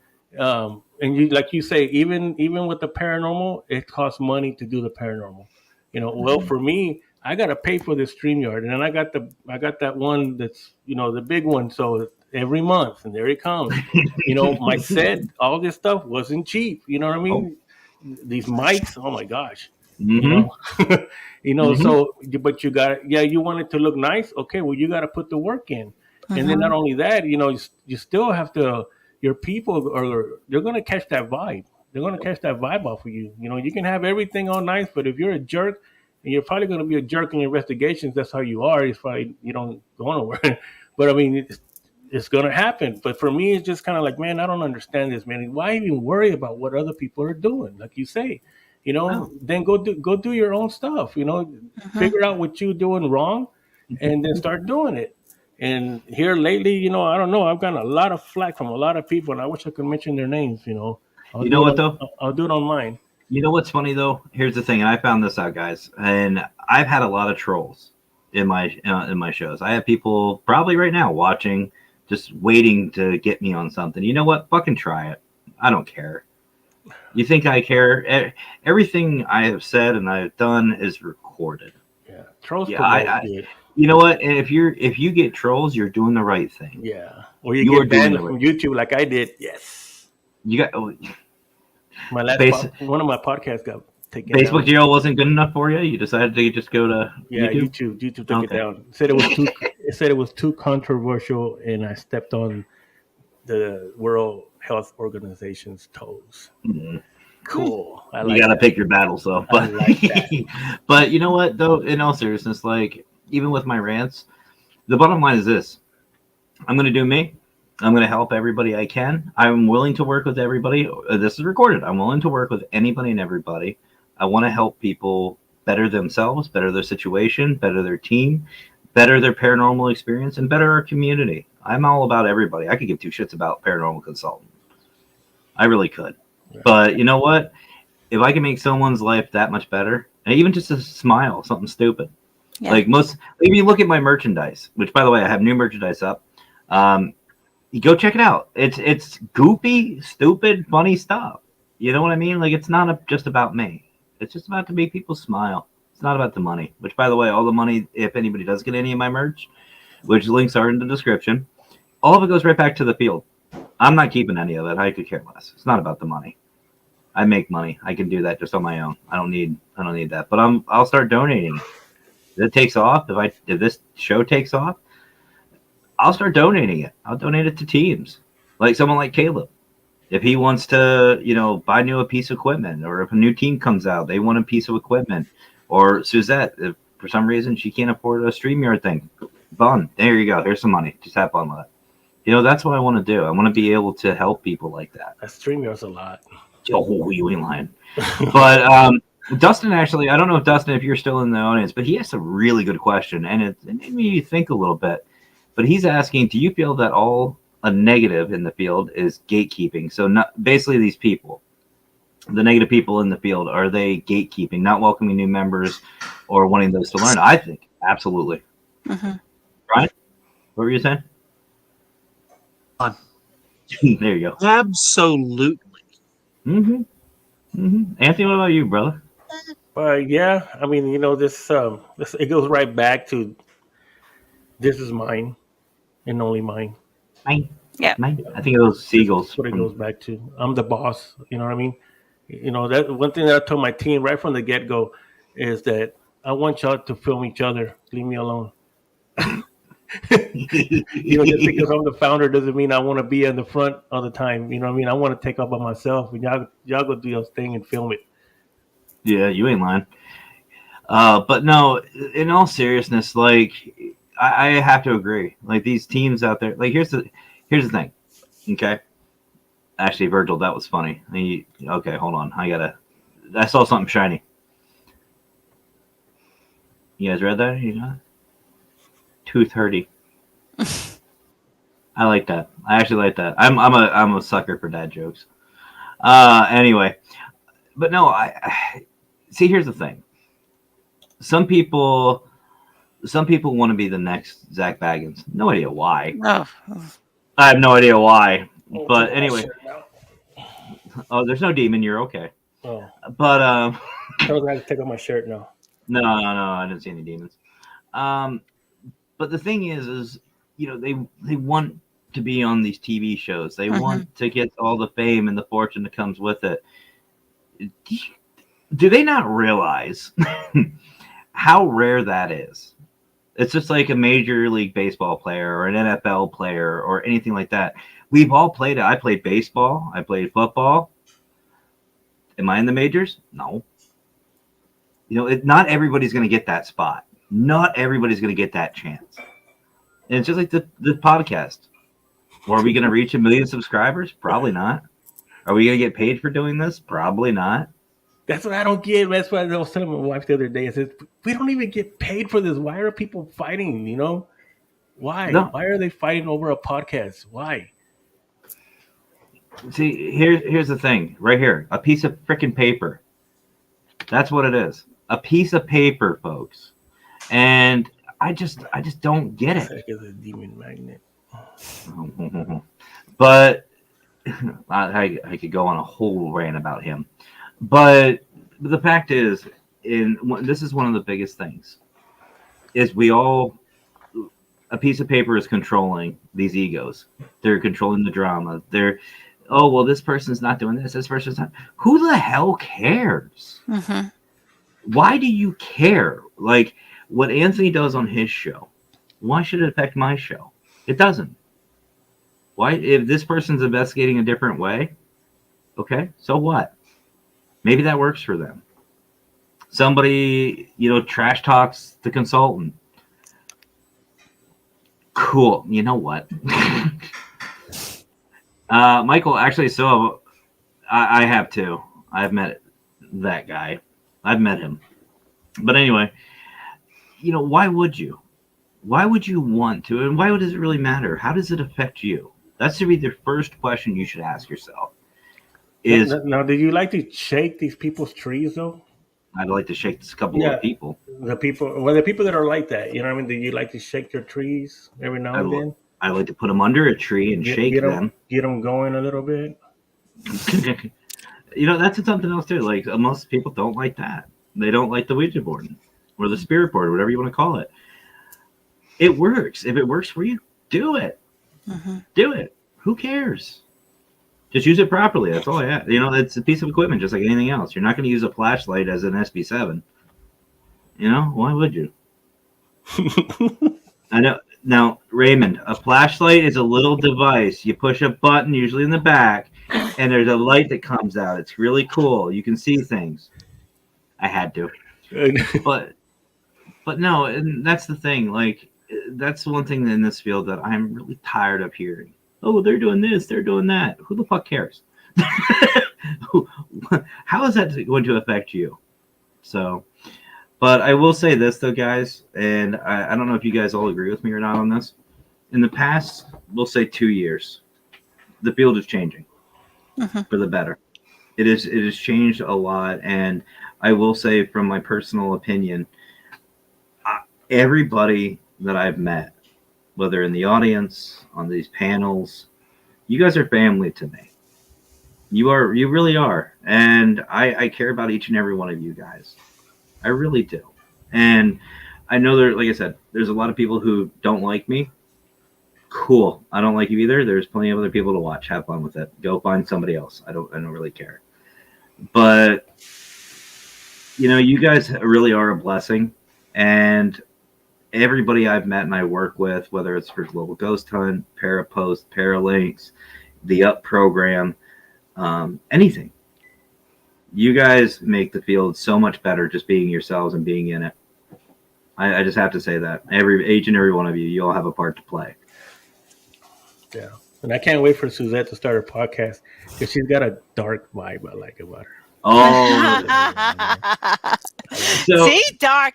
S3: And like you say, even with the paranormal, it costs money to do the paranormal. Well, for me, I gotta pay for this StreamYard, and then I got that one that's the big one. So every month, and there it comes. My set, all this stuff wasn't cheap. You know what I
S1: Oh.
S3: mean? These mics, oh my gosh.
S1: Mhm. Mhm.
S3: So but you want it to look nice. Okay, well, you got to put the work in, and then not only that, you still have to. Your people they're gonna catch that vibe. They're gonna catch that vibe off of you. You can have everything all nice, but if you're a jerk, and you're probably gonna be a jerk in your investigations, that's how you are. It's probably you don't go nowhere. But I mean, it's gonna happen. But for me, it's just kind of like, man, I don't understand this, man. Why even worry about what other people are doing? Like you say,
S1: Wow.
S3: then go do your own stuff. Figure out what you're doing wrong, and then start doing it. And here lately, I don't know. I've gotten a lot of flack from a lot of people, and I wish I could mention their names. I'll
S1: You
S3: do
S1: know
S3: it
S1: what
S3: on
S1: though?
S3: I'll do it on mine.
S1: You know what's funny though? Here's the thing, and I found this out, guys. And I've had a lot of trolls in my shows. I have people probably right now watching, just waiting to get me on something. You know what? Fucking try it. I don't care. You think I care? Everything I have said and I've done is recorded.
S3: Yeah, trolls
S1: Yeah,
S3: promote
S1: I
S3: good.
S1: you know what? And if you get trolls, you're doing the right thing.
S3: Yeah, or you
S1: You are
S3: get
S1: doing
S3: banned
S1: the right.
S3: from YouTube like I did. Yes,
S1: You got
S3: my last
S1: Basi-
S3: one of my podcasts got taken
S1: Facebook
S3: down.
S1: jail wasn't good enough for you. You decided to just go to
S3: Yeah,
S1: YouTube.
S3: YouTube took it
S1: Okay.
S3: down. Said it was too. It said it was too controversial, and I stepped on the World Health Organization's toes.
S1: Mhm.
S3: Cool. I
S1: You
S3: like
S1: got to
S3: that.
S1: pick your battles, though.
S3: I
S1: But
S3: like that.
S1: but you know what, though, in all seriousness, like even with my rants, the bottom line is this: I'm going to do me. I'm going to help everybody I can. I'm willing to work with everybody. This is recorded. I'm willing to work with anybody and everybody. I want to help people better themselves, better their situation, better their team, better their paranormal experience, and better our community. I'm all about everybody. I could give two shits about paranormal consultant. I really could.
S3: Yeah.
S1: But you know what? If I can make someone's life that much better, and even just a smile, something stupid.
S2: Yeah.
S1: Like most, if you look at my merchandise, which by the way, I have new merchandise up. You go check it out. It's goofy, stupid, funny stuff. You know what I mean? Like it's not just about me. It's just about to make people smile. It's not about the money. Which, by the way, all the money, if anybody does get any of my merch, which links are in the description, all of it goes right back to the field. I'm not keeping any of it. I could care less. It's not about the money. I make money. I can do that just on my own. I don't need that. But I'll start donating. If it takes off, if this show takes off, I'll start donating it. I'll donate it to teams. Like someone like Caleb. If he wants to, buy a piece of equipment, or if a new team comes out, they want a piece of equipment. Or Suzette, if for some reason she can't afford a StreamYard thing. Fun. There you go. Here's some money. Just have fun with it. That's what I want to do. I want to be able to help people like that.
S3: That StreamYard's a lot.
S1: Oh, you ain't lying. But Dustin, actually, I don't know if Dustin, if you're still in the audience, but he asked a really good question, and it made me think a little bit. But he's asking, do you feel that all a negative in the field is gatekeeping? So basically these people, the negative people in the field, are they gatekeeping, not welcoming new members or wanting those to learn? I think absolutely.
S2: Mm-hmm.
S1: Brian, what were you saying? There you go.
S4: Absolutely.
S1: Mm-hmm. Mm-hmm. Anthony, what about you, brother?
S3: Yeah, I mean, this it goes right back to this is mine and only mine.
S1: Mine.
S2: Yeah.
S1: Mine. I think of those seagulls.
S3: That's what it goes back to. I'm the boss. You know what I mean? That one thing that I told my team right from the get go is that I want y'all to film each other. Leave me alone. Just because I'm the founder doesn't mean I want to be in the front all the time. You know what I mean? I want to take off by myself, and y'all go do your thing and film it.
S1: Yeah, you ain't lying. But no, in all seriousness, like I have to agree. Like these teams out there, like here's the thing. Okay, actually, Virgil, that was funny. Okay, hold on. I saw something shiny. You guys read that? 2:30. I like that. I actually like that. I'm a sucker for dad jokes. Anyway, but no, I see. Here's the thing. Some people want to be the next Zach Baggins. No idea why.
S2: Oh.
S1: I have no idea why.
S3: Oh,
S1: But
S3: take my
S1: anyway.
S3: shirt now.
S1: Oh, there's no demon. You're okay.
S3: Oh,
S1: But
S3: I was going to take off my shirt now.
S1: No, I didn't see any demons. But the thing is they want to be on these TV shows. They want to get all the fame and the fortune that comes with it. Do they not realize how rare that is? It's just like a Major League Baseball player or an NFL player or anything like that. We've all played it. I played baseball. I played football. Am I in the majors? No. Not everybody's going to get that spot. Not everybody's going to get that chance. And it's just like the podcast. Are we going to reach 1 million subscribers? Probably not. Are we going to get paid for doing this? Probably not.
S3: That's what I don't get. That's what I was telling my wife the other day. I said, we don't even get paid for this. Why are people fighting? Why?
S1: No.
S3: Why are they fighting over a podcast? Why?
S1: See, here's the thing. Right here. A piece of freaking paper. That's what it is. A piece of paper, folks. And I just don't get it.
S3: It's a demon magnet.
S1: But I could go on a whole rant about him. But the fact is, this is one of the biggest things, is a piece of paper is controlling these egos. They're controlling the drama. Oh, well, this person's not doing this person's not. Who the hell cares? Why do you care? Like, what Anthony does on his show, why should it affect my show? It doesn't. Why? If this person's investigating a different way, okay, so what? Maybe that works for them. Somebody, trash talks the consultant. Cool. You know what? Michael, actually, so I have too. I've met that guy. I've met him. But anyway, why would you? Why would you want to? And why does it really matter? How does it affect you? That should be the first question you should ask yourself.
S3: Now, did you like to shake these people's trees, though?
S1: I'd like to shake a couple of people.
S3: The people that are like that, do you like to shake their trees every now and then?
S1: I like to put them under a tree and shake them.
S3: Get them going a little bit.
S1: That's something else too. Like, most people don't like that. They don't like the Ouija board or the spirit board, whatever you want to call it. It works. If it works for you, do it. Do it. Who cares? Just use it properly. That's all I have. It's a piece of equipment, just like anything else. You're not going to use a flashlight as an SB7. Why would you? I know. Now, Raymond, a flashlight is a little device. You push a button, usually in the back, and there's a light that comes out. It's really cool. You can see things. I had to. But no, and that's the thing. Like, that's one thing in this field that I'm really tired of hearing. Oh, they're doing this, they're doing that. Who the fuck cares? How is that going to affect you? So, but I will say this, though, guys, and I don't know if you guys all agree with me or not on this. In the past, we'll say 2 years, the field is changing for the better. It has changed a lot, and I will say, from my personal opinion, everybody that I've met, whether in the audience, on these panels, you guys are family to me. You really are. And I care about each and every one of you guys. I really do. And I know like I said, there's a lot of people who don't like me. Cool. I don't like you either. There's plenty of other people to watch. Have fun with it. Go find somebody else. I don't really care. But, you guys really are a blessing. And everybody I've met and I work with, whether it's for Global Ghost Hunt, Parapost, Paralinks, the UP program, anything. You guys make the field so much better just being yourselves and being in it. I just have to say that. Each and every one of you all have a part to play. Yeah.
S3: And I can't wait for Suzette to start her podcast because she's got a dark vibe I like about her.
S1: Oh.
S2: So, see, dark.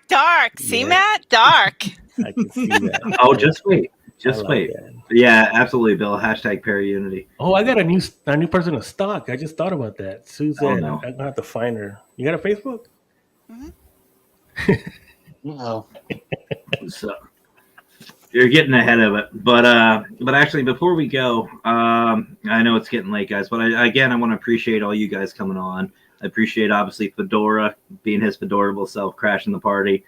S2: See, Matt, dark.
S3: I can see that.
S1: Oh, just wait. Just wait. That. Yeah, absolutely, Bill. Hashtag Paraunity.
S3: Oh, I got a new person to stalk. I just thought about that. Suzette. Oh, no. I'm gonna have to find her. You got a Facebook?
S4: No.
S1: So you're getting ahead of it, but actually, before we go, I know it's getting late, guys. But I want to appreciate all you guys coming on. I appreciate obviously Fedora being his fedorable self, crashing the party.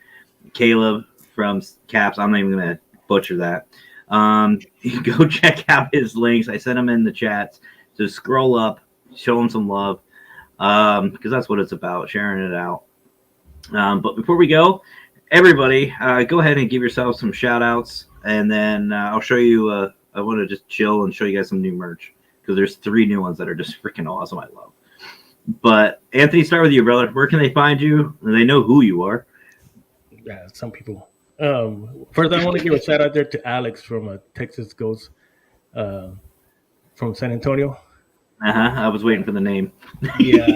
S1: Caleb from Caps. I'm not even gonna butcher that. Go check out his links. I sent them in the chats. So scroll up, show him some love, because that's what it's about, sharing it out. But before we go, everybody, go ahead and give yourself some shout outs, and then I'll show you. I want to just chill and show you guys some new merch because there's 3 new ones that are just freaking awesome. I love. But Anthony, start with you, brother. Where can they find you? They know who you are.
S3: Yeah, some people. First, I want to give a shout out there to Alex from Texas Ghost from San Antonio.
S1: I was waiting for the name.
S3: Yeah,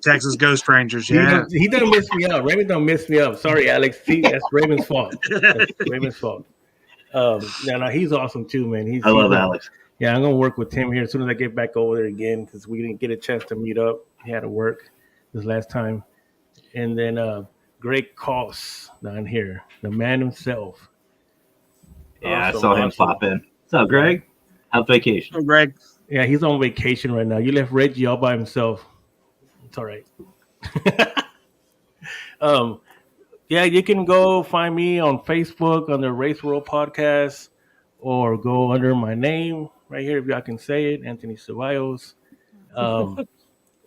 S4: Texas Ghost Rangers. Yeah,
S3: he done miss me up. Raymond don't miss me up. Sorry, Alex. See, that's Raymond's fault. That's Raymond's fault. No, he's awesome too, man.
S1: I love Alex.
S3: Yeah, I'm gonna work with Tim here as soon as I get back over there again because we didn't get a chance to meet up. He had to work this last time, and then Greg Koss down here, the man himself.
S1: Yeah, awesome, I saw him pop in. What's up, Greg? How's vacation?
S4: Oh, Greg.
S3: Yeah, he's on vacation right now. You left Reggie all by himself. It's all right. Yeah, you can go find me on Facebook on the Race World Podcast, or go under my name right here if y'all can say it, Anthony Ceballos. You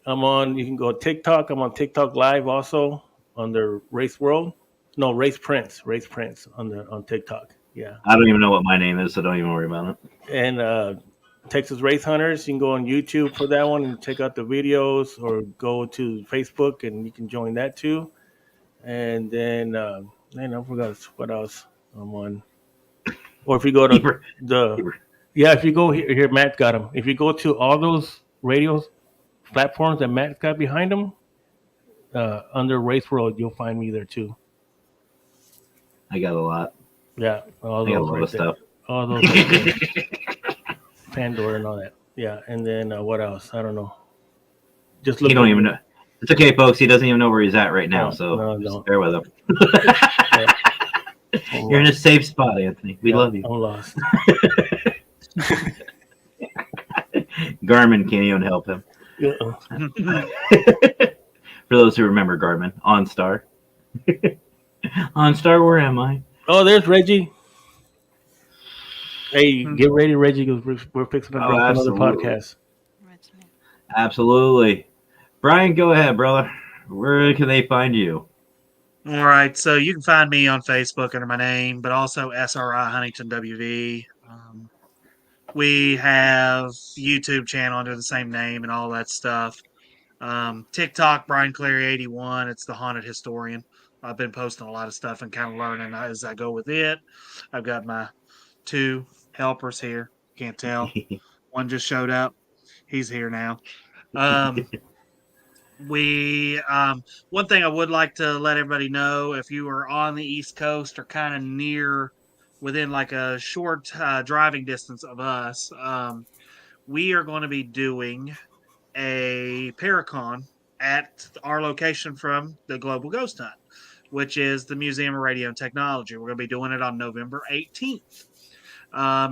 S3: can go TikTok. I'm on TikTok Live also under Race World. No, Race Prince on TikTok. Yeah.
S1: I don't even know what my name is, so don't even worry about it.
S3: And Texas Race Hunters, you can go on YouTube for that one and check out the videos, or go to Facebook and you can join that too. And then I forgot what else I'm on. Or if you go to if you go here, Matt got them. If you go to all those radio platforms that Matt got behind him, under Race World, you'll find me there too.
S1: I got a lot.
S3: Yeah, all those
S1: I got a lot of stuff.
S3: All those Pandora and all that. Yeah, and then what else? I don't know. Just look.
S1: You don't even know. It's okay, folks. He doesn't even know where he's at right now, so just bear with him. You're in a safe spot, Anthony. We love you.
S3: I'm lost.
S1: Garmin can't even help him. For those who remember Garmin, OnStar. OnStar, where am I?
S3: Oh, there's Reggie. Hey, get ready, Reggie, because we're fixing to drop another podcast.
S1: Absolutely. Brian, go ahead, brother. Where can they find you?
S4: All right, so you can find me on Facebook under my name, but also SRI Huntington WV. We have YouTube channel under the same name and all that stuff. TikTok, Brian Clary 81. It's the Haunted Historian. I've been posting a lot of stuff and kind of learning as I go with it. I've got my 2 helpers here. Can't tell. One just showed up. He's here now. One thing I would like to let everybody know, if you are on the East Coast or kind of near within like a short driving distance of us, we are going to be doing a Paracon at our location from the Global Ghost Hunt, which is the Museum of Radio and Technology. We're going to be doing it on November 18th.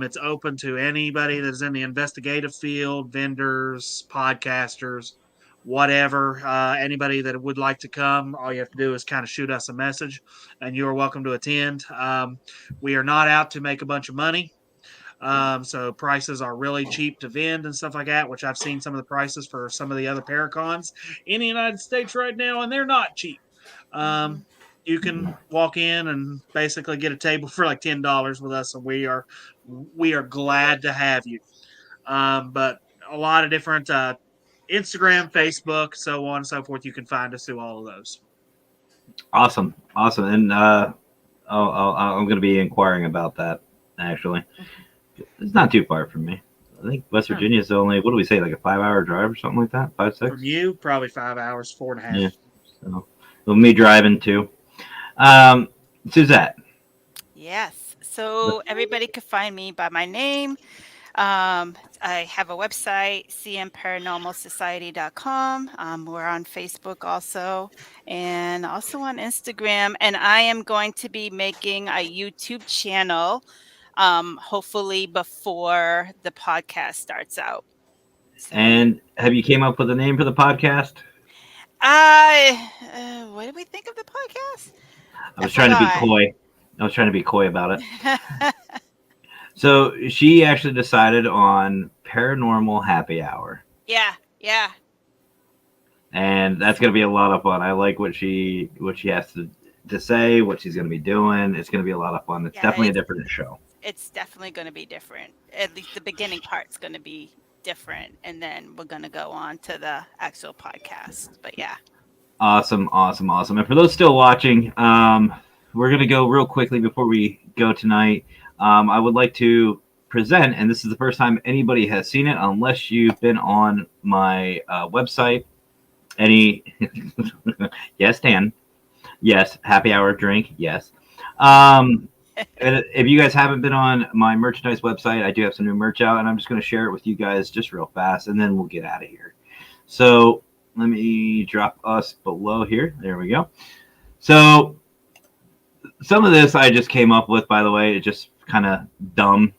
S4: It's open to anybody that's in the investigative field, vendors, podcasters, whatever. Anybody that would like to come, all you have to do is kind of shoot us a message, and you are welcome to attend. We are not out to make a bunch of money. So prices are really cheap to vend and stuff like that, which I've seen some of the prices for some of the other Paracons in the United States right now, and they're not cheap. You can walk in and basically get a table for like $10 with us, and we are glad to have you. But a lot of different Instagram, Facebook, so on and so forth. You can find us through all of those.
S1: Awesome. And I'm going to be inquiring about that, actually. It's not too far from me. I think West Virginia is only, what do we say, like a 5-hour drive or something like that? 5, 6?
S4: From you, probably 5 hours, 4.5.
S1: Yeah. So, with me driving too. Suzette.
S2: Yes. So everybody could find me by my name. I have a website, cmparanormalsociety.com. We're on Facebook also, and also on Instagram. And I am going to be making a YouTube channel, hopefully before the podcast starts out. So,
S1: and have you came up with a name for the podcast?
S2: What did we think of the podcast?
S1: I was trying to be coy. I was trying to be coy about it. So she actually decided on Paranormal Happy Hour.
S2: Yeah.
S1: And that's going to be a lot of fun. I like what she has to say, what she's going to be doing. It's going to be a lot of fun. It's definitely a different show.
S2: It's definitely going to be different. At least the beginning part's going to be different, and then we're going to go on to the actual podcast. But yeah.
S1: Awesome. And for those still watching, we're going to go real quickly before we go tonight. I would like to present, and this is the first time anybody has seen it, unless you've been on my website. Yes, Dan. Yes, happy hour drink. Yes. And if you guys haven't been on my merchandise website, I do have some new merch out, and I'm just going to share it with you guys just real fast, and then we'll get out of here. So let me drop us below here. There we go. So some of this I just came up with, by the way. It's just kind of dumb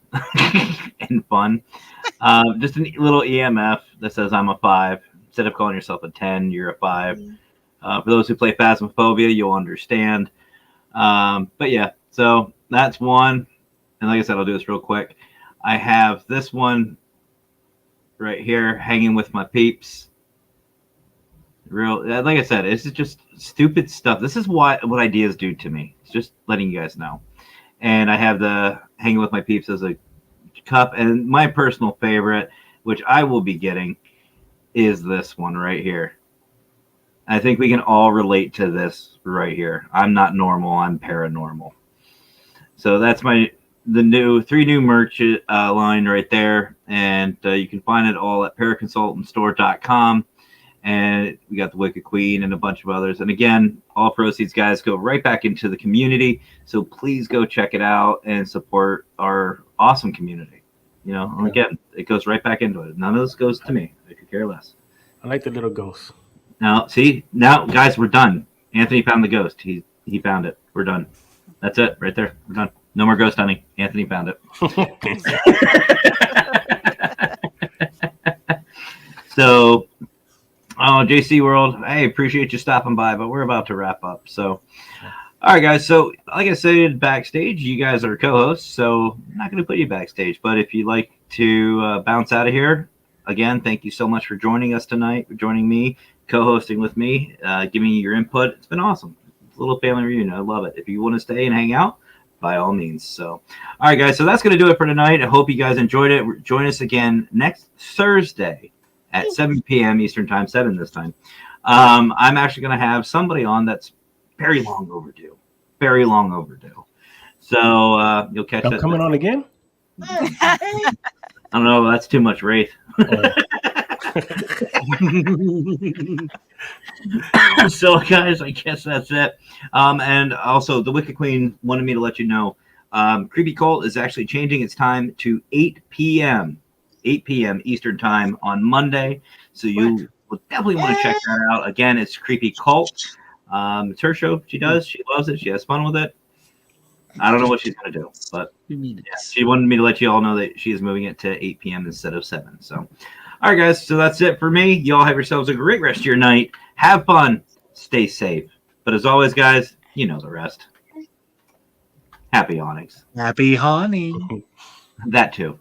S1: and fun. Just a little EMF that says I'm a 5. Instead of calling yourself a 10, you're a 5. For those who play Phasmophobia, you'll understand. But yeah, so that's one. And like I said, I'll do this real quick. I have this one right here, hanging with my peeps. Like I said, it's just stupid stuff. This is what ideas do to me. It's just letting you guys know. And I have the hanging with my peeps as a cup. And my personal favorite, which I will be getting, is this one right here. I think we can all relate to this right here. I'm not normal. I'm paranormal. So that's the 3 new merch line right there. And you can find it all at paraconsultantstore.com. And we got the Wicked Queen and a bunch of others. And again, all proceeds, guys, go right back into the community. So please go check it out and support our awesome community. You know, and again, it goes right back into it. None of this goes to me. I could care less.
S3: I like the little ghost.
S1: Now, guys, we're done. Anthony found the ghost. He found it. We're done. That's it right there. We're done. No more ghost hunting. Anthony found it. So, JC World, I appreciate you stopping by, but we're about to wrap up. So, all right, guys. So, like I said, backstage, you guys are co-hosts, so I'm not going to put you backstage. But if you'd like to bounce out of here, again, thank you so much for joining us tonight, for joining me, co-hosting with me, giving me your input. It's been awesome. It's a little family reunion. I love it. If you want to stay and hang out, by all means. So, all right, guys. So that's going to do it for tonight. I hope you guys enjoyed it. Join us again next Thursday at 7 p.m. Eastern Time, 7 this time. I'm actually going to have somebody on that's very long overdue. Very long overdue. So you'll catch that.
S3: Coming on again?
S1: I don't know. That's too much Wraith. So, guys, I guess that's it. And also, the Wicked Queen wanted me to let you know Creepy Cult is actually changing its time to 8 p.m. 8 p.m. Eastern Time on Monday. So you will definitely want to check that out. Again, it's Creepy Cult. It's her show. She does. She loves it. She has fun with it. I don't know what she's going to do, but yeah, she wanted me to let you all know that she is moving it to 8 p.m. instead of 7. So, all right, guys. So that's it for me. You all have yourselves a great rest of your night. Have fun. Stay safe. But as always, guys, you know the rest. Happy Onyx.
S4: Happy honey.
S1: That too.